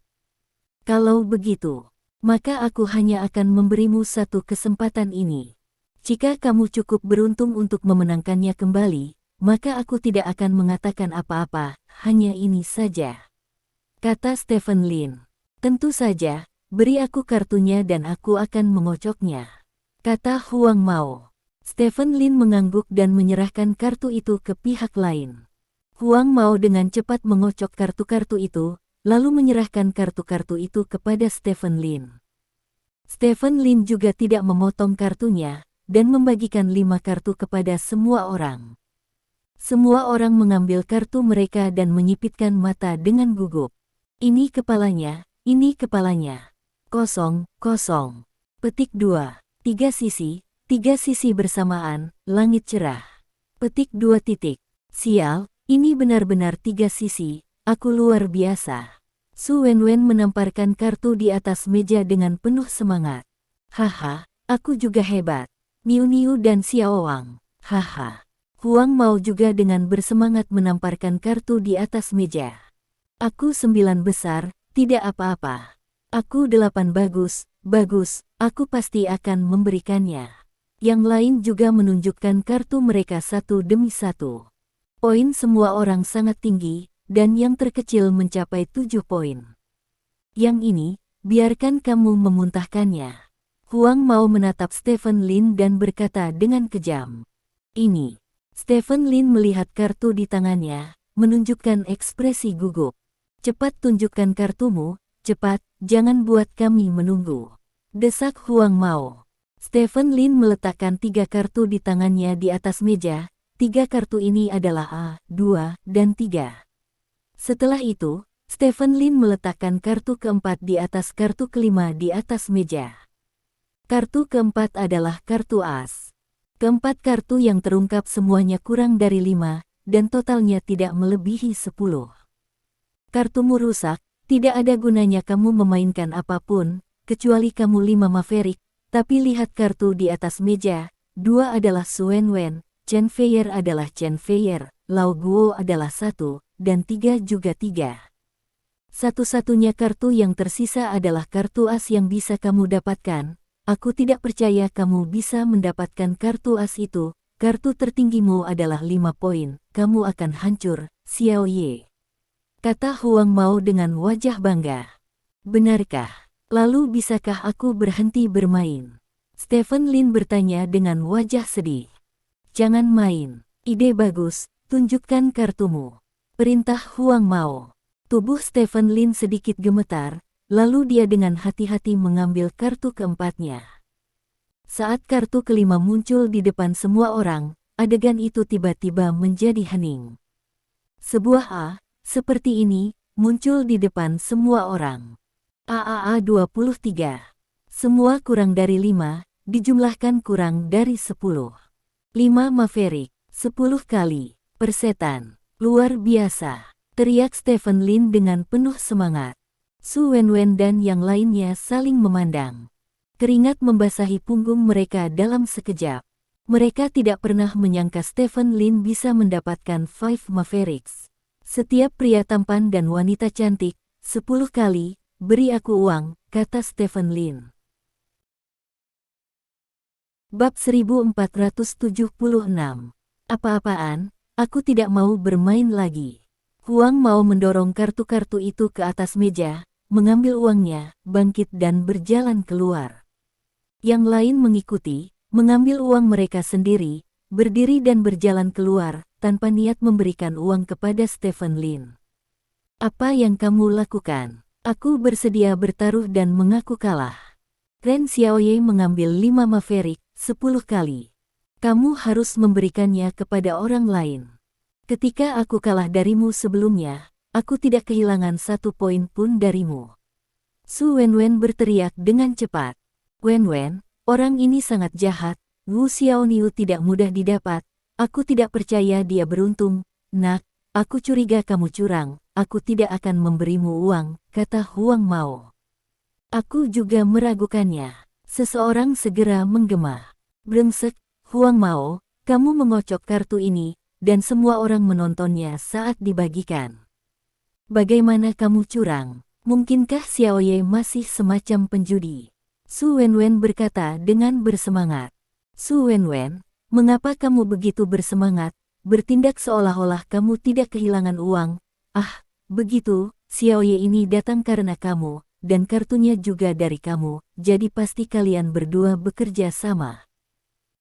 Kalau begitu, maka aku hanya akan memberimu satu kesempatan ini. Jika kamu cukup beruntung untuk memenangkannya kembali, maka aku tidak akan mengatakan apa-apa, hanya ini saja. Kata Stephen Lin. Tentu saja, beri aku kartunya dan aku akan mengocoknya. Kata Huang Mao. Stephen Lin mengangguk dan menyerahkan kartu itu ke pihak lain. Huang Mao dengan cepat mengocok kartu-kartu itu, lalu menyerahkan kartu-kartu itu kepada Stephen Lin. Stephen Lin juga tidak memotong kartunya, dan membagikan 5 kartu kepada semua orang. Semua orang mengambil kartu mereka dan menyipitkan mata dengan gugup. Ini kepalanya, ini kepalanya. Kosong, kosong. Petik 2. 3 sisi bersamaan, langit cerah. Petik 2 titik. Sial, ini benar-benar 3 sisi, aku luar biasa. Su Wenwen menamparkan kartu di atas meja dengan penuh semangat. Haha, aku juga hebat. Miu Niu dan Xiao Wang. Haha. Huang Mao juga dengan bersemangat menamparkan kartu di atas meja. Aku 9 besar, tidak apa-apa. Aku 8 bagus, bagus, aku pasti akan memberikannya. Yang lain juga menunjukkan kartu mereka satu demi satu. Poin semua orang sangat tinggi, dan yang terkecil mencapai 7 poin. Yang ini, biarkan kamu memuntahkannya. Huang Mao menatap Stephen Lin dan berkata dengan kejam. Ini. Stephen Lin melihat kartu di tangannya, menunjukkan ekspresi gugup. Cepat tunjukkan kartumu, cepat, jangan buat kami menunggu. Desak Huang Mao. Stephen Lin meletakkan 3 kartu di tangannya di atas meja. 3 kartu ini adalah A, 2, dan 3. Setelah itu, Stephen Lin meletakkan kartu keempat di atas kartu kelima di atas meja. Kartu keempat adalah kartu as. Keempat kartu yang terungkap semuanya kurang dari 5, dan totalnya tidak melebihi 10. Kartumu rusak, tidak ada gunanya kamu memainkan apapun, kecuali kamu 5 Maverick, tapi lihat kartu di atas meja, 2 adalah Su Wenwen, Chen Feier adalah Chen Feier, Lao Guo adalah 1, dan 3 juga 3. Satu-satunya kartu yang tersisa adalah kartu as yang bisa kamu dapatkan. Aku tidak percaya kamu bisa mendapatkan kartu as itu. Kartu tertinggimu adalah 5 poin, kamu akan hancur, Xiao Ye. Kata Huang Mao dengan wajah bangga. Benarkah? Lalu bisakah aku berhenti bermain? Stephen Lin bertanya dengan wajah sedih. Jangan main. Ide bagus, tunjukkan kartumu. Perintah Huang Mao. Tubuh Stephen Lin sedikit gemetar, lalu dia dengan hati-hati mengambil kartu keempatnya. Saat kartu kelima muncul di depan semua orang, adegan itu tiba-tiba menjadi hening. Sebuah A, seperti ini, muncul di depan semua orang. AAA 23. Semua kurang dari 5, dijumlahkan kurang dari 10. 5 Maverick, 10 kali. Persetan. Luar biasa, teriak Stephen Lin dengan penuh semangat. Su Wenwen dan yang lainnya saling memandang. Keringat membasahi punggung mereka dalam sekejap. Mereka tidak pernah menyangka Stephen Lin bisa mendapatkan 5 Mavericks. Setiap pria tampan dan wanita cantik, 10 kali, beri aku uang, kata Stephen Lin. Bab 1476. Apa-apaan, aku tidak mau bermain lagi. Huang Mao mendorong kartu-kartu itu ke atas meja, mengambil uangnya, bangkit dan berjalan keluar. Yang lain mengikuti, mengambil uang mereka sendiri, berdiri dan berjalan keluar, tanpa niat memberikan uang kepada Stephen Lin. Apa yang kamu lakukan? Aku bersedia bertaruh dan mengaku kalah. Ren Xiaoye mengambil 5 Maverick, 10 kali. Kamu harus memberikannya kepada orang lain. Ketika aku kalah darimu sebelumnya, aku tidak kehilangan 1 poin pun darimu. Su Wenwen berteriak dengan cepat. Wenwen, orang ini sangat jahat, Wu Xiaoniu tidak mudah didapat, aku tidak percaya dia beruntung, nak, aku curiga kamu curang, aku tidak akan memberimu uang, kata Huang Mao. Aku juga meragukannya. Seseorang segera menggema. Brengsek, Huang Mao, kamu mengocok kartu ini, dan semua orang menontonnya saat dibagikan. Bagaimana kamu curang? Mungkinkah Xiaoye masih semacam penjudi? Su Wenwen berkata dengan bersemangat. Su Wenwen, mengapa kamu begitu bersemangat, bertindak seolah-olah kamu tidak kehilangan uang? Ah, begitu, Xiaoye ini datang karena kamu, dan kartunya juga dari kamu, jadi pasti kalian berdua bekerja sama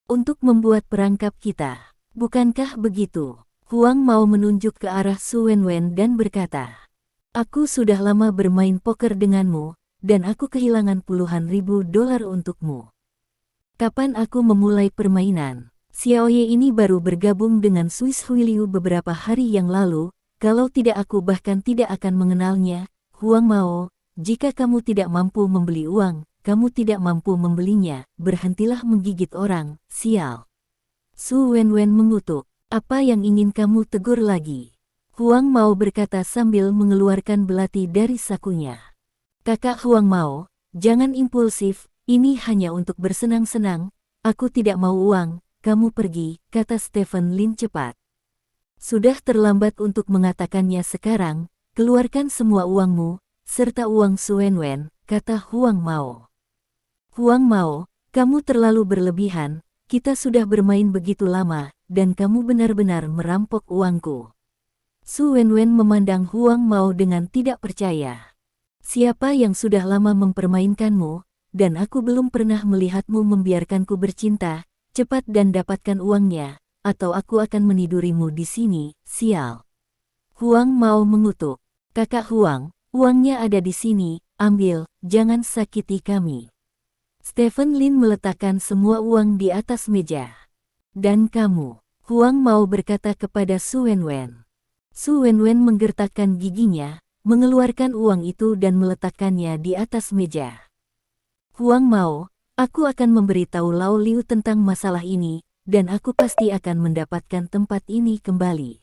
untuk membuat perangkap kita. Bukankah begitu? Huang Mao menunjuk ke arah Su Wenwen dan berkata, aku sudah lama bermain poker denganmu, dan aku kehilangan puluhan ribu dolar untukmu. Kapan aku memulai permainan? Xiaoye ini baru bergabung dengan Swiss Huiliu beberapa hari yang lalu, kalau tidak aku bahkan tidak akan mengenalnya. Huang Mao, jika kamu tidak mampu membeli uang, kamu tidak mampu membelinya, berhentilah menggigit orang, sial. Su Wenwen mengutuk, apa yang ingin kamu tegur lagi? Huang Mao berkata sambil mengeluarkan belati dari sakunya. Kakak Huang Mao, jangan impulsif, ini hanya untuk bersenang-senang, aku tidak mau uang, kamu pergi, kata Stephen Lin cepat. Sudah terlambat untuk mengatakannya sekarang, keluarkan semua uangmu, serta uang Su Wenwen, kata Huang Mao. Huang Mao, kamu terlalu berlebihan, kita sudah bermain begitu lama, dan kamu benar-benar merampok uangku. Su Wenwen memandang Huang Mao dengan tidak percaya. Siapa yang sudah lama mempermainkanmu, dan aku belum pernah melihatmu membiarkanku bercinta, cepat dan dapatkan uangnya, atau aku akan menidurimu di sini, sial. Huang Mao mengutuk, kakak Huang, uangnya ada di sini, ambil, jangan sakiti kami. Stephen Lin meletakkan semua uang di atas meja. Dan kamu, Huang Mao berkata kepada Su Wenwen. Su Wenwen menggertakkan giginya, mengeluarkan uang itu dan meletakkannya di atas meja. Huang Mao, aku akan memberitahu Lao Liu tentang masalah ini, dan aku pasti akan mendapatkan tempat ini kembali.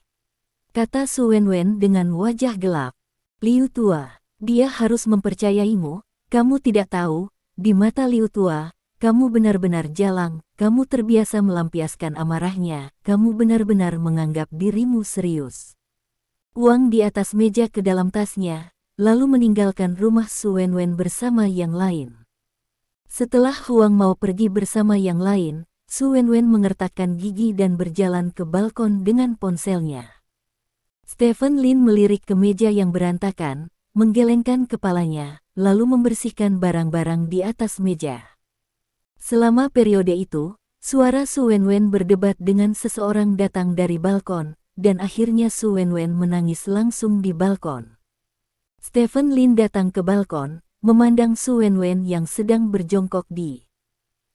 Kata Su Wenwen dengan wajah gelap. Liu tua, dia harus mempercayaimu, kamu tidak tahu, di mata Liu tua, kamu benar-benar jalang, kamu terbiasa melampiaskan amarahnya, kamu benar-benar menganggap dirimu serius. Uang di atas meja ke dalam tasnya, lalu meninggalkan rumah Su Wenwen bersama yang lain. Setelah Huang Mao pergi bersama yang lain, Su Wenwen mengertakkan gigi dan berjalan ke balkon dengan ponselnya. Stephen Lin melirik ke meja yang berantakan, menggelengkan kepalanya, lalu membersihkan barang-barang di atas meja. Selama periode itu, suara Su Wenwen berdebat dengan seseorang datang dari balkon, dan akhirnya Su Wenwen menangis langsung di balkon. Stephen Lin datang ke balkon, memandang Su Wenwen yang sedang berjongkok di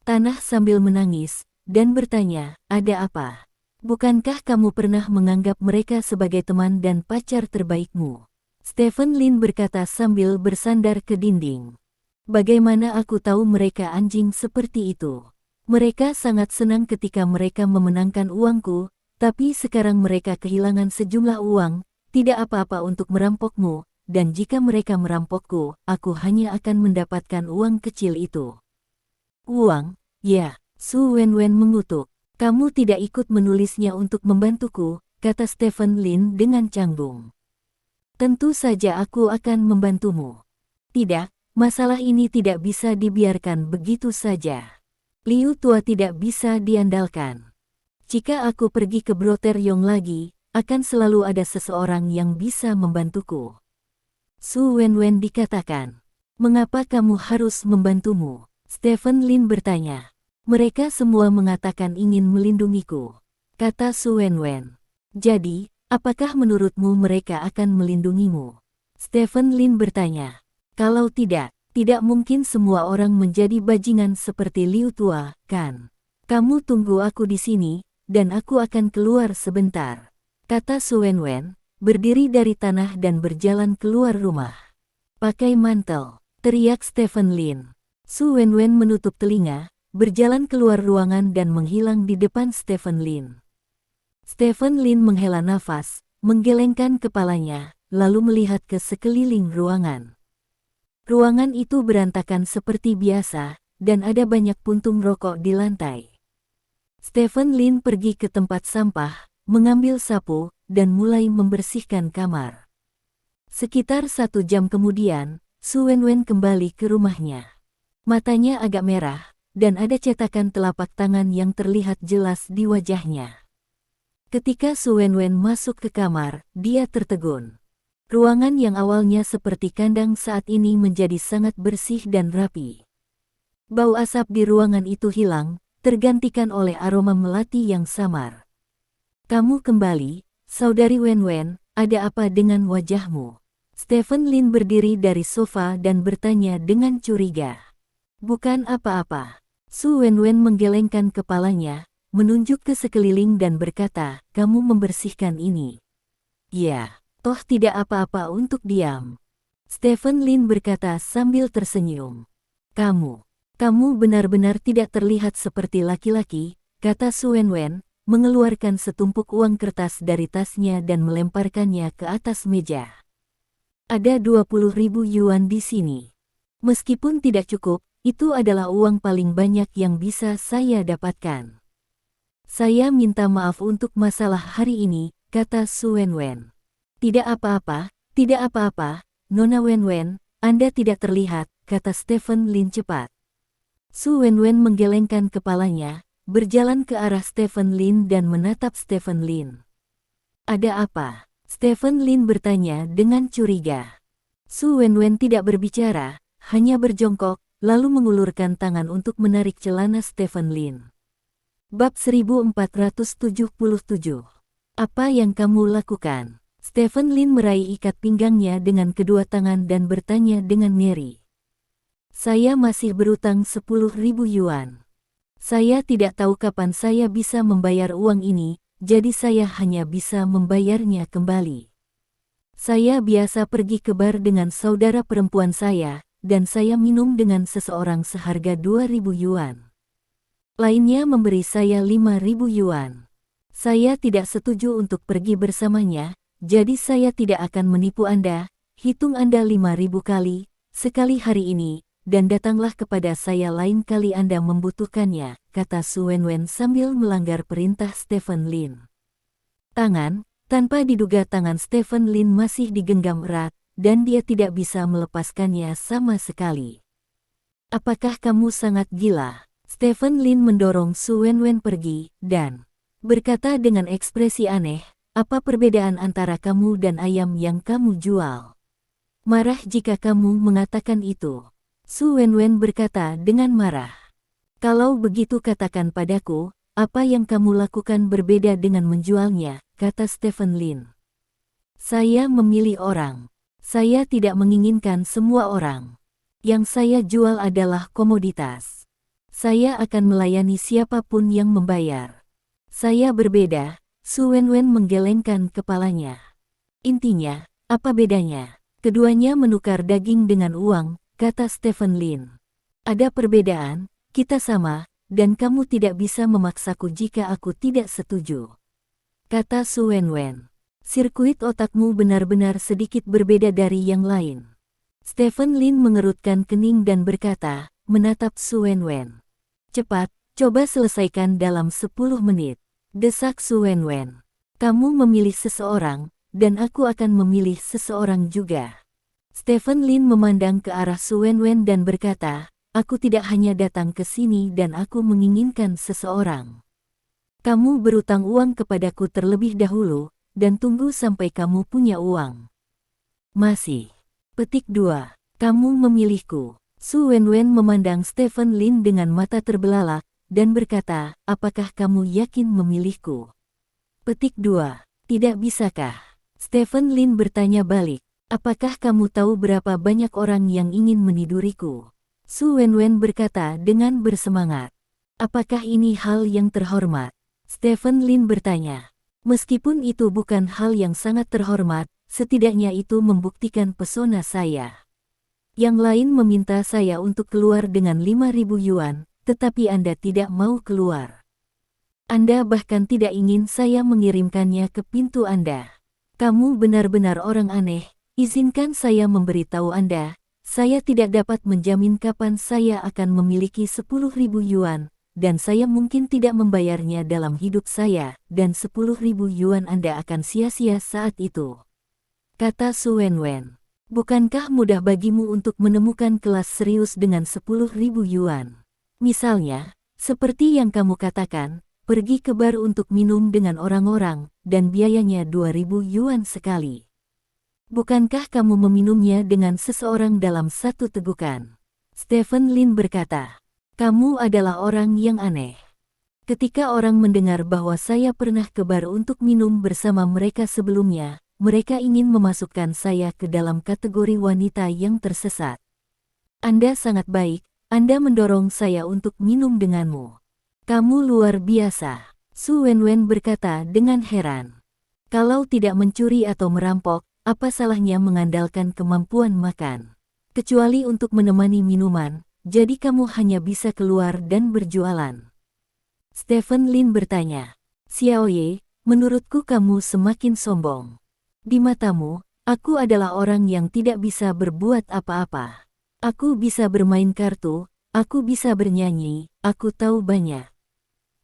tanah sambil menangis, dan bertanya, "Ada apa? Bukankah kamu pernah menganggap mereka sebagai teman dan pacar terbaikmu?" Stephen Lin berkata sambil bersandar ke dinding. "Bagaimana aku tahu mereka anjing seperti itu? Mereka sangat senang ketika mereka memenangkan uangku, tapi sekarang mereka kehilangan sejumlah uang, tidak apa-apa untuk merampokmu, dan jika mereka merampokku, aku hanya akan mendapatkan uang kecil itu." "Uang? Ya," Su Wenwen mengutuk. "Kamu tidak ikut menulisnya untuk membantuku," kata Stephen Lin dengan canggung. "Tentu saja aku akan membantumu. Tidak, masalah ini tidak bisa dibiarkan begitu saja. Liu Tua tidak bisa diandalkan. Jika aku pergi ke Broteryong lagi, akan selalu ada seseorang yang bisa membantuku." Su Wenwen dikatakan. "Mengapa kamu harus membantumu?" Stephen Lin bertanya. "Mereka semua mengatakan ingin melindungiku," kata Su Wenwen. "Jadi, apakah menurutmu mereka akan melindungimu?" Stephen Lin bertanya. "Kalau tidak, tidak mungkin semua orang menjadi bajingan seperti Liu Tua, kan? Kamu tunggu aku di sini, dan aku akan keluar sebentar," kata Su Wenwen, berdiri dari tanah dan berjalan keluar rumah. "Pakai mantel," teriak Stephen Lin. Su Wenwen menutup telinga, berjalan keluar ruangan dan menghilang di depan Stephen Lin. Stephen Lin menghela nafas, menggelengkan kepalanya, lalu melihat ke sekeliling ruangan. Ruangan itu berantakan seperti biasa, dan ada banyak puntung rokok di lantai. Stephen Lin pergi ke tempat sampah, mengambil sapu, dan mulai membersihkan kamar. Sekitar 1 jam kemudian, Su Wenwen kembali ke rumahnya. Matanya agak merah, dan ada cetakan telapak tangan yang terlihat jelas di wajahnya. Ketika Su Wenwen masuk ke kamar, dia tertegun. Ruangan yang awalnya seperti kandang saat ini menjadi sangat bersih dan rapi. Bau asap di ruangan itu hilang, tergantikan oleh aroma melati yang samar. "Kamu kembali, Saudari Wenwen, ada apa dengan wajahmu?" Stephen Lin berdiri dari sofa dan bertanya dengan curiga. "Bukan apa-apa." Su Wenwen menggelengkan kepalanya, menunjuk ke sekeliling dan berkata, "Kamu membersihkan ini?" "Ya, toh tidak apa-apa untuk diam." Stephen Lin berkata sambil tersenyum. Kamu benar-benar tidak terlihat seperti laki-laki," kata Su Wenwen, mengeluarkan setumpuk uang kertas dari tasnya dan melemparkannya ke atas meja. "Ada 20.000 yuan di sini. Meskipun tidak cukup, itu adalah uang paling banyak yang bisa saya dapatkan. Saya minta maaf untuk masalah hari ini," kata Su Wenwen. Tidak apa-apa, Nona Wenwen, Anda tidak terlihat," kata Stephen Lin cepat. Su Wenwen menggelengkan kepalanya, berjalan ke arah Stephen Lin dan menatap Stephen Lin. "Ada apa?" Stephen Lin bertanya dengan curiga. Su Wenwen tidak berbicara, hanya berjongkok, lalu mengulurkan tangan untuk menarik celana Stephen Lin. Bab 1477. "Apa yang kamu lakukan?" Stephen Lin meraih ikat pinggangnya dengan kedua tangan dan bertanya dengan ngeri. "Saya masih berutang 10.000 yuan. Saya tidak tahu kapan saya bisa membayar uang ini, jadi saya hanya bisa membayarnya kembali. Saya biasa pergi ke bar dengan saudara perempuan saya, dan saya minum dengan seseorang seharga 2.000 yuan. Lainnya memberi saya 5.000 yuan. Saya tidak setuju untuk pergi bersamanya, jadi saya tidak akan menipu Anda. Hitung Anda 5.000 kali, sekali hari ini, dan datanglah kepada saya lain kali Anda membutuhkannya," kata Su Wenwen sambil melanggar perintah Stephen Lin. Tanpa diduga tangan Stephen Lin masih digenggam erat, dan dia tidak bisa melepaskannya sama sekali. "Apakah kamu sangat gila?" Stephen Lin mendorong Su Wenwen pergi, dan berkata dengan ekspresi aneh, "Apa perbedaan antara kamu dan ayam yang kamu jual? Marah jika kamu mengatakan itu." Su Wenwen berkata dengan marah. "Kalau begitu katakan padaku, apa yang kamu lakukan berbeda dengan menjualnya," kata Stephen Lin. "Saya memilih orang. Saya tidak menginginkan semua orang. Yang saya jual adalah komoditas. Saya akan melayani siapapun yang membayar. Saya berbeda, Su Wenwen menggelengkan kepalanya. Intinya, apa bedanya? Keduanya menukar daging dengan uang, kata Stephen Lin. Ada perbedaan, kita sama, dan kamu tidak bisa memaksaku jika aku tidak setuju. Kata Su Wenwen. Sirkuit otakmu benar-benar sedikit berbeda dari yang lain. Stephen Lin mengerutkan kening dan berkata, menatap Su Wenwen. Cepat, coba selesaikan dalam 10 menit. Desak Su Wenwen. Kamu memilih seseorang, dan aku akan memilih seseorang juga. Stephen Lin memandang ke arah Su Wenwen dan berkata, aku tidak hanya datang ke sini dan aku menginginkan seseorang. Kamu berutang uang kepadaku terlebih dahulu, dan tunggu sampai kamu punya uang. Masih. Petik 2. Kamu memilihku. Su Wenwen memandang Stephen Lin dengan mata terbelalak, dan berkata, apakah kamu yakin memilihku? Petik 2. Tidak bisakah? Stephen Lin bertanya balik, apakah kamu tahu berapa banyak orang yang ingin meniduriku? Su Wenwen berkata dengan bersemangat. Apakah ini hal yang terhormat? Stephen Lin bertanya. Meskipun itu bukan hal yang sangat terhormat, setidaknya itu membuktikan pesona saya. Yang lain meminta saya untuk keluar dengan 5.000 yuan, tetapi Anda tidak mau keluar. Anda bahkan tidak ingin saya mengirimkannya ke pintu Anda. Kamu benar-benar orang aneh, izinkan saya memberitahu Anda, saya tidak dapat menjamin kapan saya akan memiliki 10.000 yuan, dan saya mungkin tidak membayarnya dalam hidup saya, dan 10.000 yuan Anda akan sia-sia saat itu. Kata Su Wenwen. Bukankah mudah bagimu untuk menemukan kelas serius dengan 10.000 yuan? Misalnya, seperti yang kamu katakan, pergi ke bar untuk minum dengan orang-orang, dan biayanya 2.000 yuan sekali. Bukankah kamu meminumnya dengan seseorang dalam satu tegukan? Stephen Lin berkata, kamu adalah orang yang aneh. Ketika orang mendengar bahwa saya pernah ke bar untuk minum bersama mereka sebelumnya, mereka ingin memasukkan saya ke dalam kategori wanita yang tersesat. Anda sangat baik, Anda mendorong saya untuk minum denganmu. Kamu luar biasa, Su Wenwen berkata dengan heran. Kalau tidak mencuri atau merampok, apa salahnya mengandalkan kemampuan makan? Kecuali untuk menemani minuman, jadi kamu hanya bisa keluar dan berjualan. Stephen Lin bertanya, Xiao Ye, menurutku kamu semakin sombong. Di matamu, aku adalah orang yang tidak bisa berbuat apa-apa. Aku bisa bermain kartu, aku bisa bernyanyi, aku tahu banyak.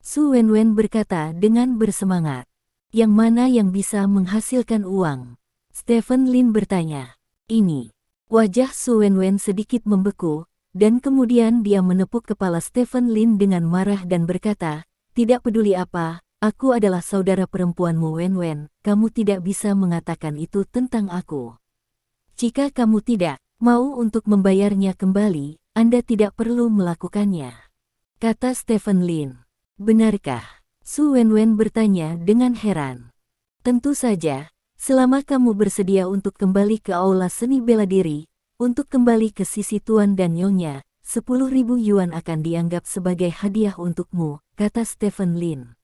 Su Wenwen berkata dengan bersemangat. Yang mana yang bisa menghasilkan uang? Stephen Lin bertanya. Ini. Wajah Su Wenwen sedikit membeku, dan kemudian dia menepuk kepala Stephen Lin dengan marah dan berkata, tidak peduli apa, aku adalah saudara perempuanmu Wenwen, kamu tidak bisa mengatakan itu tentang aku. Jika kamu tidak mau untuk membayarnya kembali, Anda tidak perlu melakukannya. Kata Stephen Lin. Benarkah? Su Wenwen bertanya dengan heran. Tentu saja, selama kamu bersedia untuk kembali ke aula seni bela diri, untuk kembali ke sisi tuan dan nyonya, 10.000 yuan akan dianggap sebagai hadiah untukmu, kata Stephen Lin.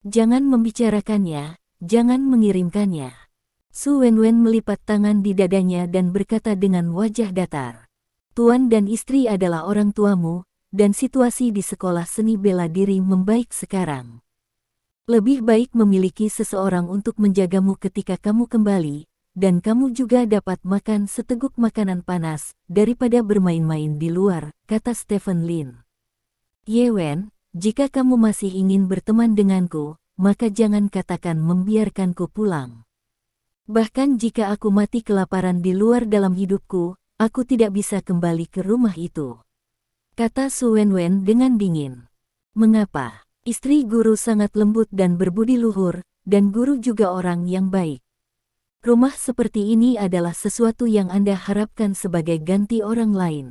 Jangan membicarakannya, jangan mengirimkannya. Su Wenwen melipat tangan di dadanya dan berkata dengan wajah datar. Tuan dan istri adalah orang tuamu, dan situasi di sekolah seni bela diri membaik sekarang. Lebih baik memiliki seseorang untuk menjagamu ketika kamu kembali, dan kamu juga dapat makan seteguk makanan panas, daripada bermain-main di luar, kata Stephen Lin. Ye Wen, jika kamu masih ingin berteman denganku, maka jangan katakan membiarkanku pulang. Bahkan jika aku mati kelaparan di luar dalam hidupku, aku tidak bisa kembali ke rumah itu. Kata Su Wenwen dengan dingin. Mengapa? Istri guru sangat lembut dan berbudi luhur, dan guru juga orang yang baik. Rumah seperti ini adalah sesuatu yang Anda harapkan sebagai ganti orang lain.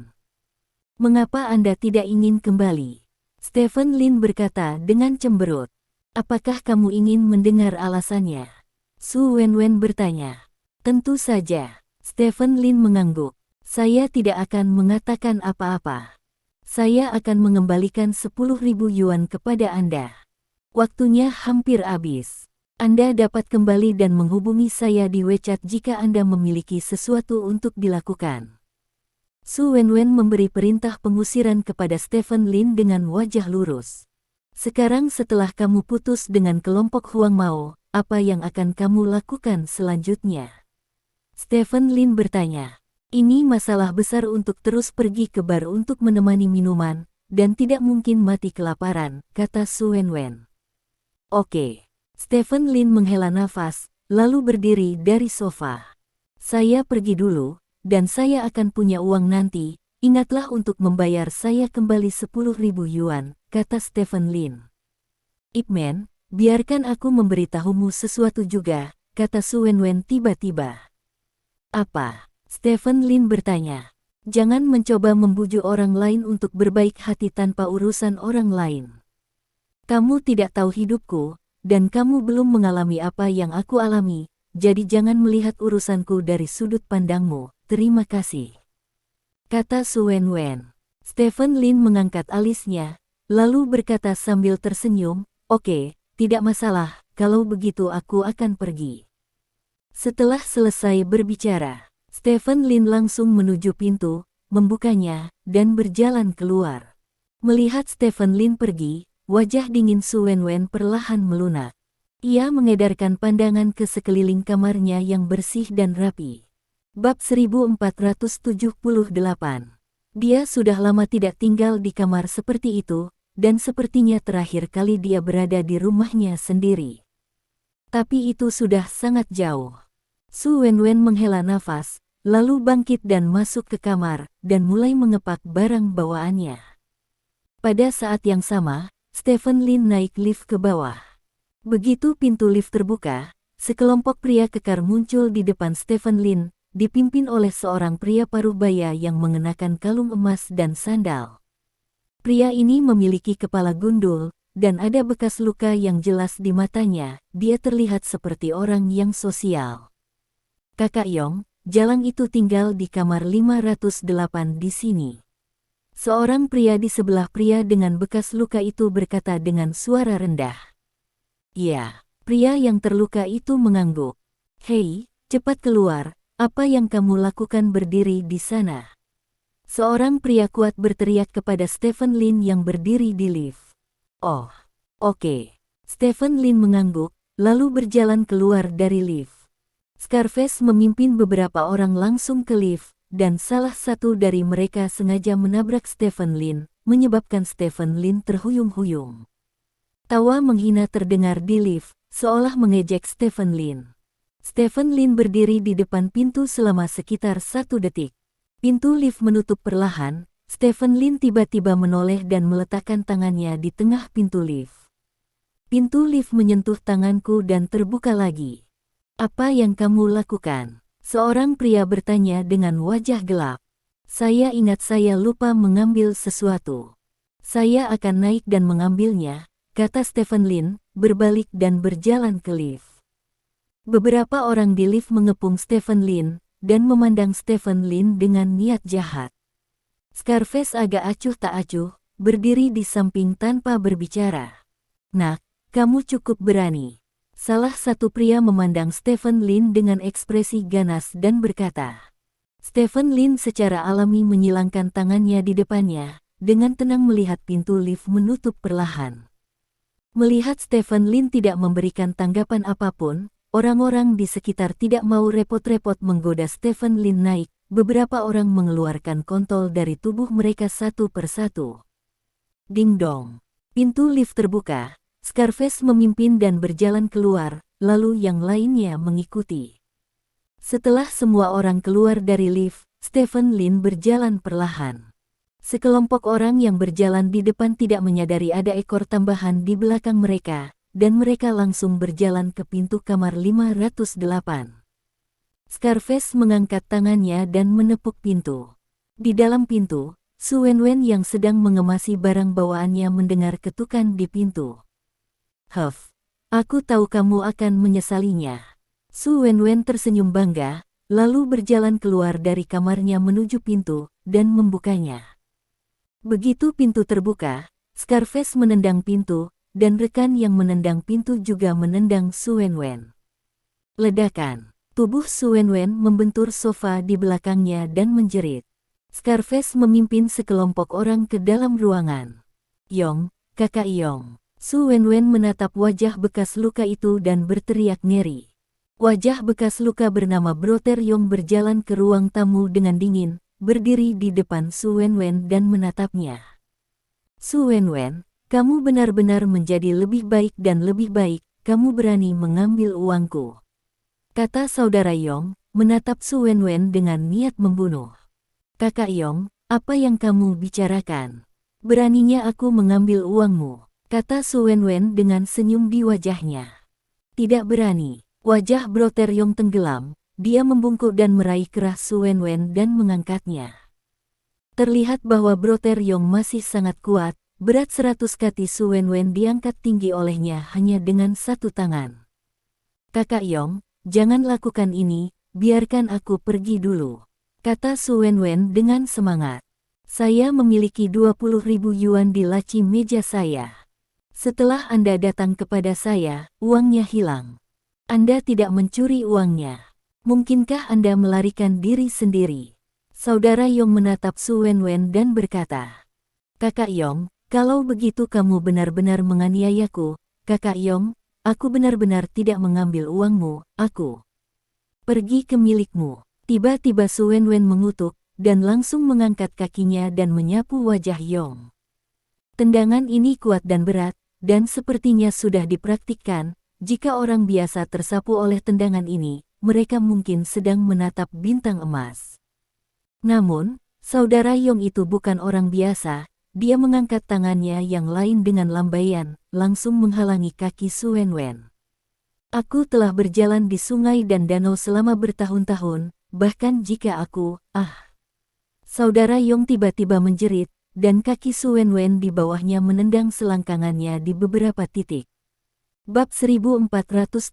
Mengapa Anda tidak ingin kembali? Stephen Lin berkata dengan cemberut. Apakah kamu ingin mendengar alasannya? Su Wenwen bertanya. Tentu saja. Stephen Lin mengangguk. Saya tidak akan mengatakan apa-apa. Saya akan mengembalikan 10.000 yuan kepada Anda. Waktunya hampir habis. Anda dapat kembali dan menghubungi saya di WeChat jika Anda memiliki sesuatu untuk dilakukan. Su Wenwen memberi perintah pengusiran kepada Stephen Lin dengan wajah lurus. Sekarang setelah kamu putus dengan kelompok Huang Mao, apa yang akan kamu lakukan selanjutnya? Stephen Lin bertanya. Ini masalah besar untuk terus pergi ke bar untuk menemani minuman, dan tidak mungkin mati kelaparan, kata Su Wenwen. Oke. Stephen Lin menghela nafas, lalu berdiri dari sofa. Saya pergi dulu, dan saya akan punya uang nanti, ingatlah untuk membayar saya kembali 10.000 yuan, kata Stephen Lin. Ip Man, biarkan aku memberitahumu sesuatu juga, kata Su Wenwen tiba-tiba. Apa? Stephen Lin bertanya. Jangan mencoba membujuk orang lain untuk berbaik hati tanpa urusan orang lain. Kamu tidak tahu hidupku, dan kamu belum mengalami apa yang aku alami, jadi jangan melihat urusanku dari sudut pandangmu, terima kasih. Kata Su Wenwen. Stephen Lin mengangkat alisnya, lalu berkata sambil tersenyum, oke, tidak masalah, kalau begitu aku akan pergi. Setelah selesai berbicara, Stephen Lin langsung menuju pintu, membukanya, dan berjalan keluar. Melihat Stephen Lin pergi, wajah dingin Su Wenwen perlahan melunak. Ia mengedarkan pandangan ke sekeliling kamarnya yang bersih dan rapi. Bab 1478. Dia sudah lama tidak tinggal di kamar seperti itu, dan sepertinya terakhir kali dia berada di rumahnya sendiri. Tapi itu sudah sangat jauh. Su Wenwen menghela nafas, lalu bangkit dan masuk ke kamar, dan mulai mengepak barang bawaannya. Pada saat yang sama, Stephen Lin naik lift ke bawah. Begitu pintu lift terbuka, sekelompok pria kekar muncul di depan Stephen Lin, dipimpin oleh seorang pria parubaya yang mengenakan kalung emas dan sandal. Pria ini memiliki kepala gundul, dan ada bekas luka yang jelas di matanya. Dia terlihat seperti orang yang sosial. Kakak Yong, Jalang itu tinggal di kamar 508 di sini. Seorang pria di sebelah pria dengan bekas luka itu berkata dengan suara rendah. Ya, pria yang terluka itu mengangguk. Hei, cepat keluar, apa yang kamu lakukan berdiri di sana? Seorang pria kuat berteriak kepada Stephen Lin yang berdiri di lift. Oh, oke. Stephen Lin mengangguk, lalu berjalan keluar dari lift. Scarface memimpin beberapa orang langsung ke lift, dan salah satu dari mereka sengaja menabrak Stephen Lin, menyebabkan Stephen Lin terhuyung-huyung. Tawa menghina terdengar di lift, seolah mengejek Stephen Lin. Stephen Lin berdiri di depan pintu selama sekitar 1 detik. Pintu lift menutup perlahan, Stephen Lin tiba-tiba menoleh dan meletakkan tangannya di tengah pintu lift. Pintu lift menyentuh tanganku dan terbuka lagi. Apa yang kamu lakukan? Seorang pria bertanya dengan wajah gelap. Saya ingat saya lupa mengambil sesuatu. Saya akan naik dan mengambilnya, kata Stephen Lin, berbalik dan berjalan ke lift. Beberapa orang di lift mengepung Stephen Lin, dan memandang Stephen Lin dengan niat jahat. Scarface agak acuh tak acuh, berdiri di samping tanpa berbicara. Nak, kamu cukup berani. Salah satu pria memandang Stephen Lin dengan ekspresi ganas dan berkata. Stephen Lin secara alami menyilangkan tangannya di depannya, dengan tenang melihat pintu lift menutup perlahan. Melihat Stephen Lin tidak memberikan tanggapan apapun, orang-orang di sekitar tidak mau repot-repot menggoda Stephen Lin naik. Beberapa orang mengeluarkan kontol dari tubuh mereka satu persatu. Ding dong. Pintu lift terbuka. Scarface memimpin dan berjalan keluar, lalu yang lainnya mengikuti. Setelah semua orang keluar dari lift, Stephen Lin berjalan perlahan. Sekelompok orang yang berjalan di depan tidak menyadari ada ekor tambahan di belakang mereka, dan mereka langsung berjalan ke pintu kamar 508. Scarface mengangkat tangannya dan menepuk pintu. Di dalam pintu, Su Wenwen yang sedang mengemasi barang bawaannya mendengar ketukan di pintu. Huff, aku tahu kamu akan menyesalinya. Su Wenwen tersenyum bangga, lalu berjalan keluar dari kamarnya menuju pintu, dan membukanya. Begitu pintu terbuka, Scarface menendang pintu, dan rekan yang menendang pintu juga menendang Su Wenwen. Ledakan. Tubuh Su Wenwen membentur sofa di belakangnya dan menjerit. Scarface memimpin sekelompok orang ke dalam ruangan. "Yong, kakak Yong." Su Wenwen menatap wajah bekas luka itu dan berteriak ngeri. Wajah bekas luka bernama Bro Tae-ryong berjalan ke ruang tamu dengan dingin, berdiri di depan Su Wenwen dan menatapnya. "Su Wenwen, kamu benar-benar menjadi lebih baik dan lebih baik, kamu berani mengambil uangku," kata saudara Yong, menatap Su Wenwen dengan niat membunuh. "Kakak Yong, apa yang kamu bicarakan? Beraninya aku mengambil uangmu," kata Su Wenwen dengan senyum di wajahnya. "Tidak berani." Wajah Bro Tae-ryong tenggelam, dia membungkuk dan meraih kerah Su Wenwen dan mengangkatnya. Terlihat bahwa Bro Tae-ryong masih sangat kuat, berat 100 kati Su Wenwen diangkat tinggi olehnya hanya dengan satu tangan. "Kakak Yong, jangan lakukan ini, biarkan aku pergi dulu," kata Su Wenwen dengan semangat. "Saya memiliki 20.000 yuan di laci meja saya. Setelah Anda datang kepada saya, uangnya hilang. Anda tidak mencuri uangnya. Mungkinkah Anda melarikan diri sendiri?" Saudara Yong menatap Su Wenwen dan berkata, "Kakak Yong, kalau begitu kamu benar-benar menganiayaku, Kakak Yong, aku benar-benar tidak mengambil uangmu, aku pergi ke milikmu." Tiba-tiba Su Wenwen mengutuk, dan langsung mengangkat kakinya dan menyapu wajah Yong. Tendangan ini kuat dan berat, dan sepertinya sudah dipraktikkan. Jika orang biasa tersapu oleh tendangan ini, mereka mungkin sedang menatap bintang emas. Namun, saudara Yong itu bukan orang biasa, dia mengangkat tangannya yang lain dengan lambaian, langsung menghalangi kaki Su Wenwen. "Aku telah berjalan di sungai dan danau selama bertahun-tahun, bahkan jika aku, Saudara Yong tiba-tiba menjerit, dan kaki Su Wenwen di bawahnya menendang selangkangannya di beberapa titik. Bab 1479.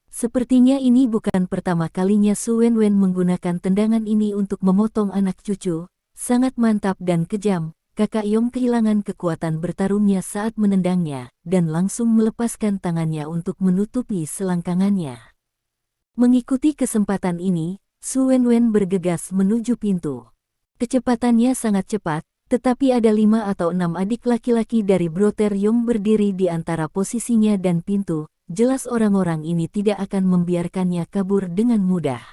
Sepertinya ini bukan pertama kalinya Su Wenwen menggunakan tendangan ini untuk memotong anak cucu. Sangat mantap dan kejam, kakak Yong kehilangan kekuatan bertarungnya saat menendangnya, dan langsung melepaskan tangannya untuk menutupi selangkangannya. Mengikuti kesempatan ini, Su Wenwen bergegas menuju pintu. Kecepatannya sangat cepat, tetapi ada 5 atau 6 adik laki-laki dari Bro Tae-ryong berdiri di antara posisinya dan pintu. Jelas orang-orang ini tidak akan membiarkannya kabur dengan mudah.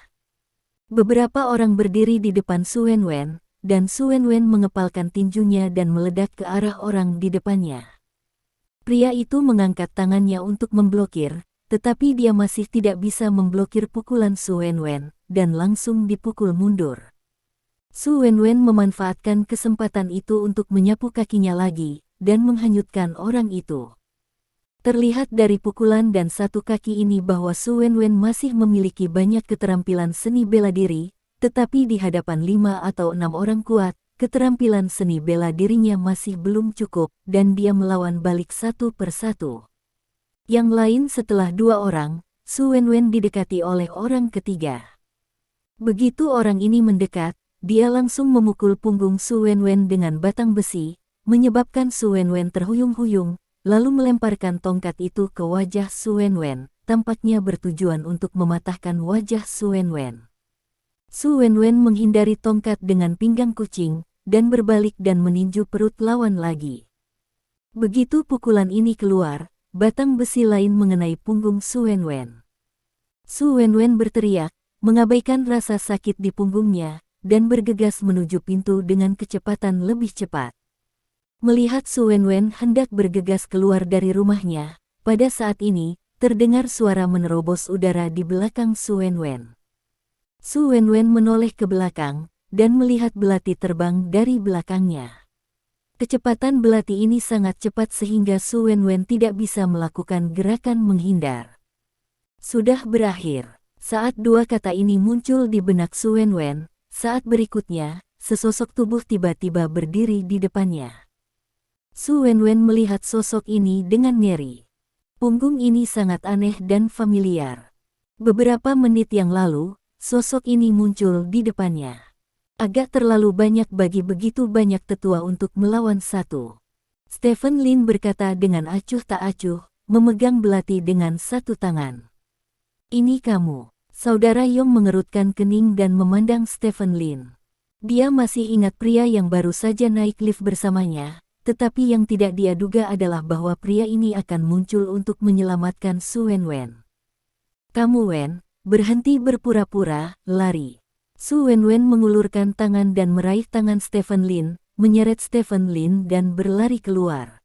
Beberapa orang berdiri di depan Su Wenwen, dan Su Wenwen mengepalkan tinjunya dan meledak ke arah orang di depannya. Pria itu mengangkat tangannya untuk memblokir, tetapi dia masih tidak bisa memblokir pukulan Su Wenwen, dan langsung dipukul mundur. Su Wenwen memanfaatkan kesempatan itu untuk menyapu kakinya lagi, dan menghanyutkan orang itu. Terlihat dari pukulan dan satu kaki ini bahwa Su Wenwen masih memiliki banyak keterampilan seni bela diri, tetapi di hadapan 5 atau 6 orang kuat, keterampilan seni bela dirinya masih belum cukup, dan dia melawan balik satu persatu. Yang lain setelah 2 orang, Su Wenwen didekati oleh orang ketiga. Begitu orang ini mendekat, dia langsung memukul punggung Su Wenwen dengan batang besi, menyebabkan Su Wenwen terhuyung-huyung, lalu melemparkan tongkat itu ke wajah Su Wenwen, tampaknya bertujuan untuk mematahkan wajah Su Wenwen. Su Wenwen menghindari tongkat dengan pinggang kucing, dan berbalik dan meninju perut lawan lagi. Begitu pukulan ini keluar, batang besi lain mengenai punggung Su Wenwen. Su Wenwen berteriak, mengabaikan rasa sakit di punggungnya, dan bergegas menuju pintu dengan kecepatan lebih cepat. Melihat Su Wenwen hendak bergegas keluar dari rumahnya, pada saat ini, terdengar suara menerobos udara di belakang Su Wenwen. Su Wenwen menoleh ke belakang, dan melihat belati terbang dari belakangnya. Kecepatan belati ini sangat cepat sehingga Su Wenwen tidak bisa melakukan gerakan menghindar. Sudah berakhir. Saat 2 kata ini muncul di benak Su Wenwen, saat berikutnya, sesosok tubuh tiba-tiba berdiri di depannya. Su Wenwen melihat sosok ini dengan ngeri. Punggung ini sangat aneh dan familiar. Beberapa menit yang lalu, sosok ini muncul di depannya. Agak terlalu banyak bagi begitu banyak tetua untuk melawan satu. Stephen Lin berkata dengan acuh tak acuh, memegang belati dengan satu tangan. Ini kamu. Saudara Yong mengerutkan kening dan memandang Stephen Lin. Dia masih ingat pria yang baru saja naik lift bersamanya, tetapi yang tidak dia duga adalah bahwa pria ini akan muncul untuk menyelamatkan Su Wenwen. Kamu Wen, berhenti berpura-pura, lari. Su Wenwen mengulurkan tangan dan meraih tangan Stephen Lin, menyeret Stephen Lin dan berlari keluar.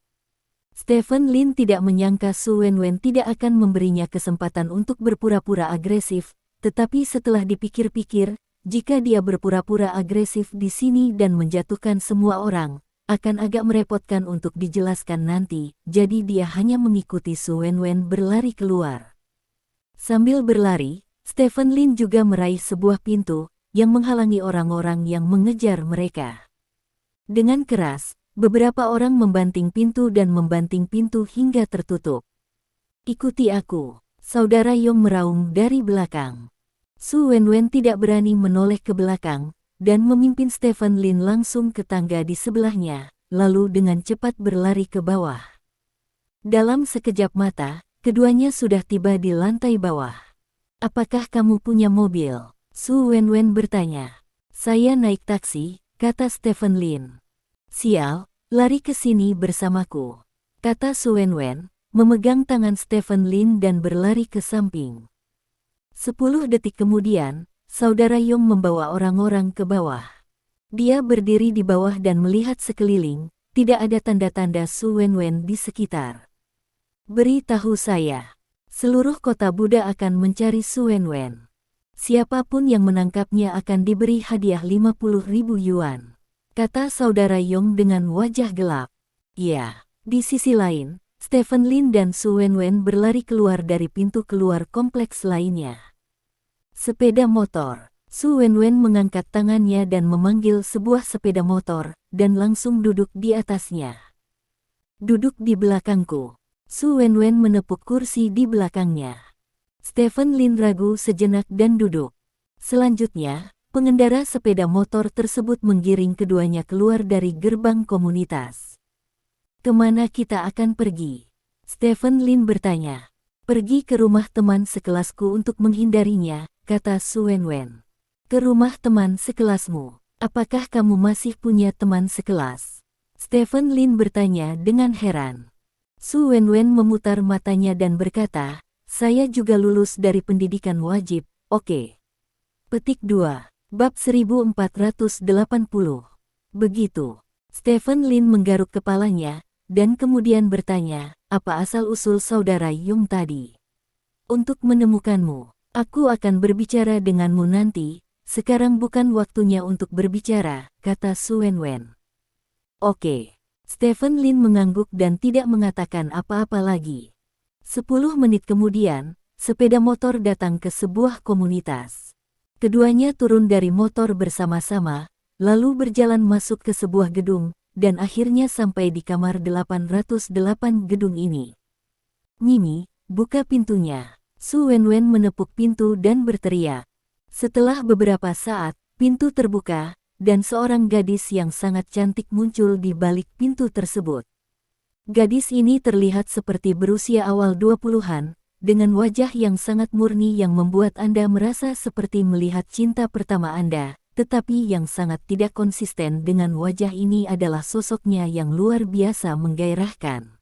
Stephen Lin tidak menyangka Su Wenwen tidak akan memberinya kesempatan untuk berpura-pura agresif, tetapi setelah dipikir-pikir, jika dia berpura-pura agresif di sini dan menjatuhkan semua orang, akan agak merepotkan untuk dijelaskan nanti, jadi dia hanya mengikuti Su Wenwen berlari keluar. Sambil berlari, Stephen Lin juga meraih sebuah pintu, yang menghalangi orang-orang yang mengejar mereka. Dengan keras, beberapa orang membanting pintu dan membanting pintu hingga tertutup. Ikuti aku, Saudara Yong meraung dari belakang. Su Wenwen tidak berani menoleh ke belakang, dan memimpin Stephen Lin langsung ke tangga di sebelahnya, lalu dengan cepat berlari ke bawah. Dalam sekejap mata, keduanya sudah tiba di lantai bawah. Apakah kamu punya mobil? Su Wenwen bertanya. Saya naik taksi, kata Stephen Lin. Sial, lari ke sini bersamaku, kata Su Wenwen, memegang tangan Stephen Lin dan berlari ke samping. 10 detik kemudian, Saudara Yong membawa orang-orang ke bawah. Dia berdiri di bawah dan melihat sekeliling, tidak ada tanda-tanda Su Wenwen di sekitar. Beritahu saya, seluruh kota Buddha akan mencari Su Wenwen. Siapapun yang menangkapnya akan diberi hadiah 50.000 yuan, kata Saudara Yong dengan wajah gelap. Ya, di sisi lain, Stephen Lin dan Su Wenwen berlari keluar dari pintu keluar kompleks lainnya. Sepeda motor. Su Wenwen mengangkat tangannya dan memanggil sebuah sepeda motor, dan langsung duduk di atasnya. Duduk di belakangku. Su Wenwen menepuk kursi di belakangnya. Stephen Lin ragu sejenak dan duduk. Selanjutnya, pengendara sepeda motor tersebut menggiring keduanya keluar dari gerbang komunitas. Kemana kita akan pergi? Stephen Lin bertanya. Pergi ke rumah teman sekelasku untuk menghindarinya, kata Su Wenwen. Ke rumah teman sekelasmu. Apakah kamu masih punya teman sekelas? Stephen Lin bertanya dengan heran. Su Wenwen memutar matanya dan berkata, saya juga lulus dari pendidikan wajib, oke. Petik 2. Bab 1480. Begitu. Stephen Lin menggaruk kepalanya, dan kemudian bertanya, apa asal-usul Saudara Yong tadi? Untuk menemukanmu, aku akan berbicara denganmu nanti, sekarang bukan waktunya untuk berbicara, kata Su Wenwen. Oke. Stephen Lin mengangguk dan tidak mengatakan apa-apa lagi. 10 menit kemudian, sepeda motor datang ke sebuah komunitas. Keduanya turun dari motor bersama-sama, lalu berjalan masuk ke sebuah gedung, dan akhirnya sampai di kamar 808 gedung ini. Mimi, buka pintunya. Su Wenwen menepuk pintu dan berteriak. Setelah beberapa saat, pintu terbuka, dan seorang gadis yang sangat cantik muncul di balik pintu tersebut. Gadis ini terlihat seperti berusia awal 20-an, dengan wajah yang sangat murni yang membuat Anda merasa seperti melihat cinta pertama Anda, tetapi yang sangat tidak konsisten dengan wajah ini adalah sosoknya yang luar biasa menggairahkan.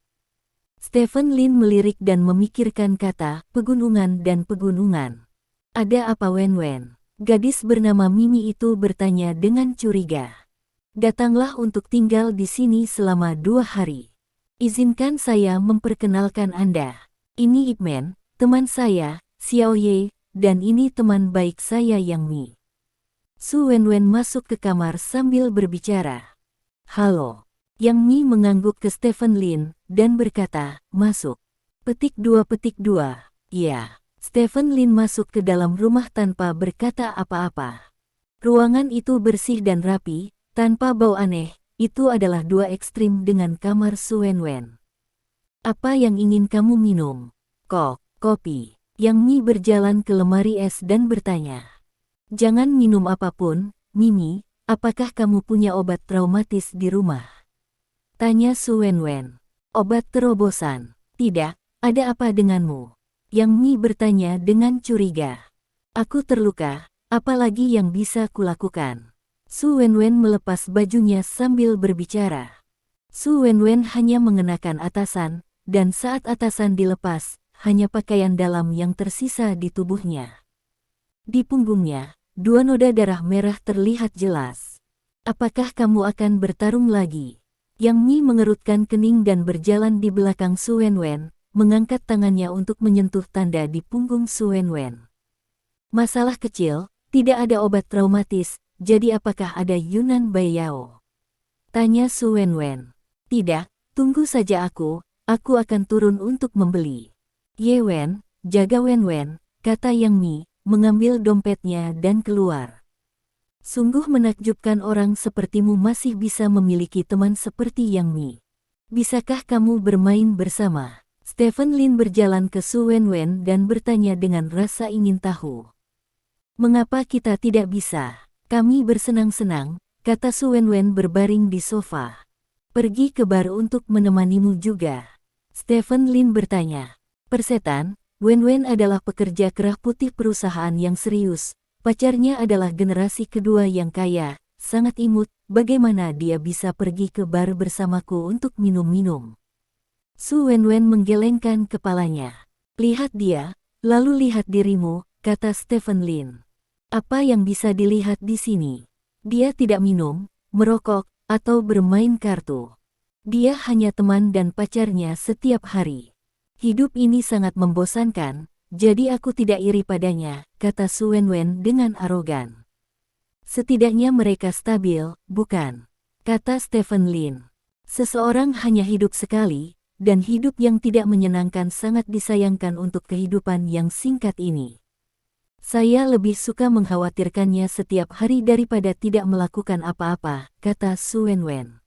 Stephen Lin melirik dan memikirkan kata pegunungan dan pegunungan. Ada apa Wenwen? Gadis bernama Mimi itu bertanya dengan curiga. Datanglah untuk tinggal di sini selama 2 hari. Izinkan saya memperkenalkan Anda. Ini Ip Man, teman saya, Xiao Ye, dan ini teman baik saya Yang Mi. Su Wenwen masuk ke kamar sambil berbicara. Halo. Yang Mi mengangguk ke Stephen Lin, dan berkata, masuk. Petik 2. Ya. Stephen Lin masuk ke dalam rumah tanpa berkata apa-apa. Ruangan itu bersih dan rapi, tanpa bau aneh, itu adalah 2 ekstrim dengan kamar Su Wenwen. Apa yang ingin kamu minum? Kopi. Yang Mi berjalan ke lemari es dan bertanya. Jangan minum apapun, Mimi, apakah kamu punya obat traumatis di rumah? Tanya Su Wenwen. Obat terobosan. Tidak, ada apa denganmu? Yang Mi bertanya dengan curiga. Aku terluka, apalagi yang bisa kulakukan? Su Wenwen melepas bajunya sambil berbicara. Su Wenwen hanya mengenakan atasan, dan saat atasan dilepas, hanya pakaian dalam yang tersisa di tubuhnya. Di punggungnya, 2 noda darah merah terlihat jelas. Apakah kamu akan bertarung lagi? Yang Mi mengerutkan kening dan berjalan di belakang Su Wenwen, mengangkat tangannya untuk menyentuh tanda di punggung Su Wenwen. Masalah kecil, tidak ada obat traumatis, jadi apakah ada Yunan Baiyao? Tanya Su Wenwen. Tidak, tunggu saja aku akan turun untuk membeli. Ye Wen, jaga Wenwen, kata Yang Mi, mengambil dompetnya dan keluar. Sungguh menakjubkan orang sepertimu masih bisa memiliki teman seperti Yang Mi. Bisakah kamu bermain bersama? Stephen Lin berjalan ke Su Wenwen dan bertanya dengan rasa ingin tahu. Mengapa kita tidak bisa? Kami bersenang-senang, kata Su Wenwen berbaring di sofa. Pergi ke bar untuk menemanimu juga. Stephen Lin bertanya. Persetan, Wenwen adalah pekerja kerah putih perusahaan yang serius. Pacarnya adalah generasi kedua yang kaya, sangat imut. Bagaimana dia bisa pergi ke bar bersamaku untuk minum-minum? Su Wenwen menggelengkan kepalanya. Lihat dia, lalu lihat dirimu, kata Stephen Lin. Apa yang bisa dilihat di sini? Dia tidak minum, merokok, atau bermain kartu. Dia hanya teman dan pacarnya setiap hari. Hidup ini sangat membosankan, jadi aku tidak iri padanya, kata Su Wenwen dengan arogan. Setidaknya mereka stabil, bukan? Kata Stephen Lin. Seseorang hanya hidup sekali, dan hidup yang tidak menyenangkan sangat disayangkan untuk kehidupan yang singkat ini. Saya lebih suka mengkhawatirkannya setiap hari daripada tidak melakukan apa-apa, kata Su Wenwen.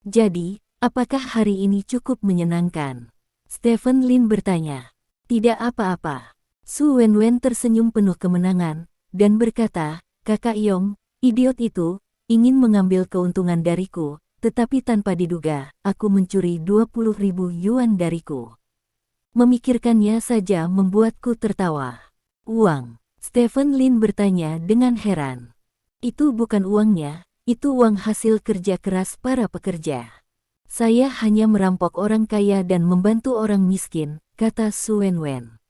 Jadi, apakah hari ini cukup menyenangkan? Stephen Lin bertanya. Tidak apa-apa. Su Wenwen tersenyum penuh kemenangan, dan berkata, Kakak Yong, idiot itu, ingin mengambil keuntungan dariku, tetapi tanpa diduga, aku mencuri 20.000 yuan dariku. Memikirkannya saja membuatku tertawa. Uang. Stephen Lin bertanya dengan heran. Itu bukan uangnya, itu uang hasil kerja keras para pekerja. Saya hanya merampok orang kaya dan membantu orang miskin, kata Su Wenwen.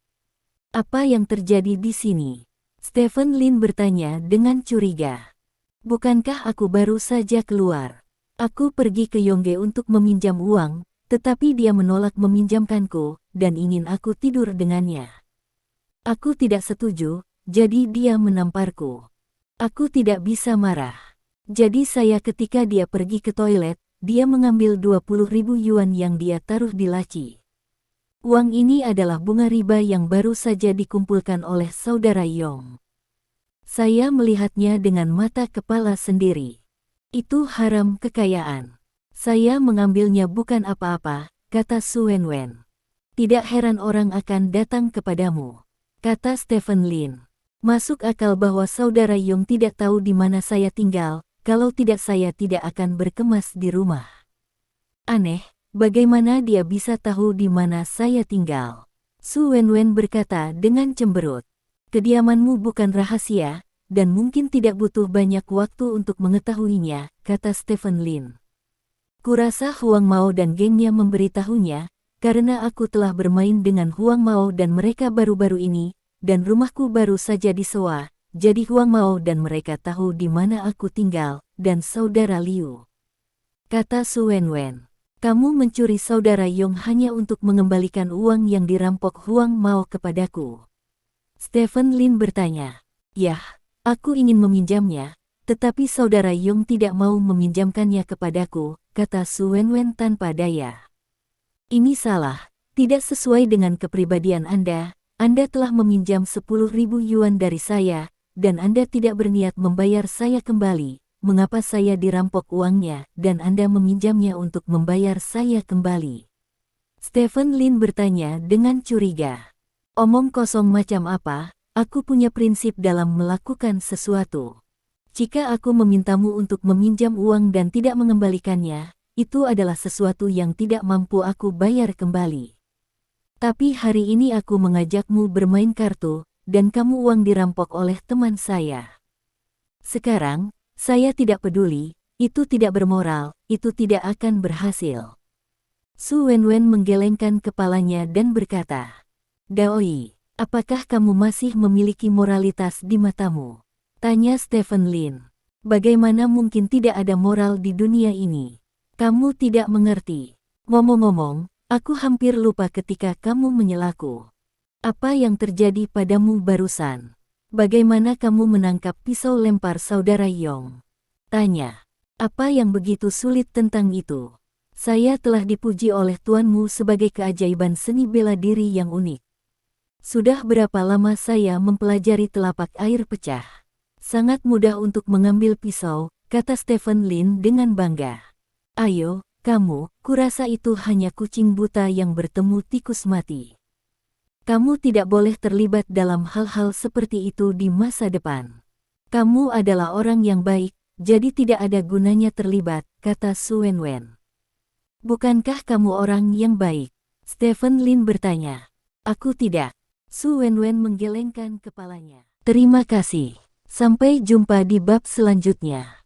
Apa yang terjadi di sini? Stephen Lin bertanya dengan curiga. Bukankah aku baru saja keluar? Aku pergi ke Yongge untuk meminjam uang, tetapi dia menolak meminjamkanku, dan ingin aku tidur dengannya. Aku tidak setuju, jadi dia menamparku. Aku tidak bisa marah. Jadi ketika dia pergi ke toilet, dia mengambil 20.000 yuan yang dia taruh di laci. Uang ini adalah bunga riba yang baru saja dikumpulkan oleh saudara Yong. Saya melihatnya dengan mata kepala sendiri. Itu haram kekayaan. Saya mengambilnya bukan apa-apa, kata Su Wenwen. Tidak heran orang akan datang kepadamu, kata Stephen Lin. Masuk akal bahwa saudara Yong tidak tahu di mana saya tinggal, kalau tidak saya tidak akan berkemas di rumah. Aneh, bagaimana dia bisa tahu di mana saya tinggal? Su Wenwen berkata dengan cemberut. Kediamanmu bukan rahasia, dan mungkin tidak butuh banyak waktu untuk mengetahuinya, kata Stephen Lin. Kurasa Huang Mao dan gengnya memberitahunya, karena aku telah bermain dengan Huang Mao dan mereka baru-baru ini, dan rumahku baru saja disewa, jadi Huang Mao dan mereka tahu di mana aku tinggal, dan saudara Liu. Kata Su Wenwen, kamu mencuri saudara Yong hanya untuk mengembalikan uang yang dirampok Huang Mao kepadaku. Stephen Lin bertanya, yah, aku ingin meminjamnya, tetapi saudara Yong tidak mau meminjamkannya kepadaku, kata Su Wenwen tanpa daya. Ini salah, tidak sesuai dengan kepribadian Anda. Anda telah meminjam 10.000 yuan dari saya, dan Anda tidak berniat membayar saya kembali. Mengapa saya dirampok uangnya, dan Anda meminjamnya untuk membayar saya kembali? Stephen Lin bertanya dengan curiga. Omong kosong macam apa, aku punya prinsip dalam melakukan sesuatu. Jika aku memintamu untuk meminjam uang dan tidak mengembalikannya, itu adalah sesuatu yang tidak mampu aku bayar kembali. Tapi hari ini aku mengajakmu bermain kartu, dan kamu uang dirampok oleh teman saya. Sekarang, saya tidak peduli, itu tidak bermoral, itu tidak akan berhasil. Su Wenwen menggelengkan kepalanya dan berkata, Daoi, apakah kamu masih memiliki moralitas di matamu? Tanya Stephen Lin. Bagaimana mungkin tidak ada moral di dunia ini? Kamu tidak mengerti. Ngomong-ngomong, aku hampir lupa ketika kamu menyelaku. Apa yang terjadi padamu barusan? Bagaimana kamu menangkap pisau lempar saudara Yong? Tanya. Apa yang begitu sulit tentang itu? Saya telah dipuji oleh tuanmu sebagai keajaiban seni bela diri yang unik. Sudah berapa lama saya mempelajari telapak air pecah? Sangat mudah untuk mengambil pisau, kata Stephen Lin dengan bangga. Ayo, kamu, kurasa itu hanya kucing buta yang bertemu tikus mati. Kamu tidak boleh terlibat dalam hal-hal seperti itu di masa depan. Kamu adalah orang yang baik, jadi tidak ada gunanya terlibat, kata Su Wenwen. Bukankah kamu orang yang baik? Stephen Lin bertanya. Aku tidak. Su Wenwen menggelengkan kepalanya. Terima kasih. Sampai jumpa di bab selanjutnya.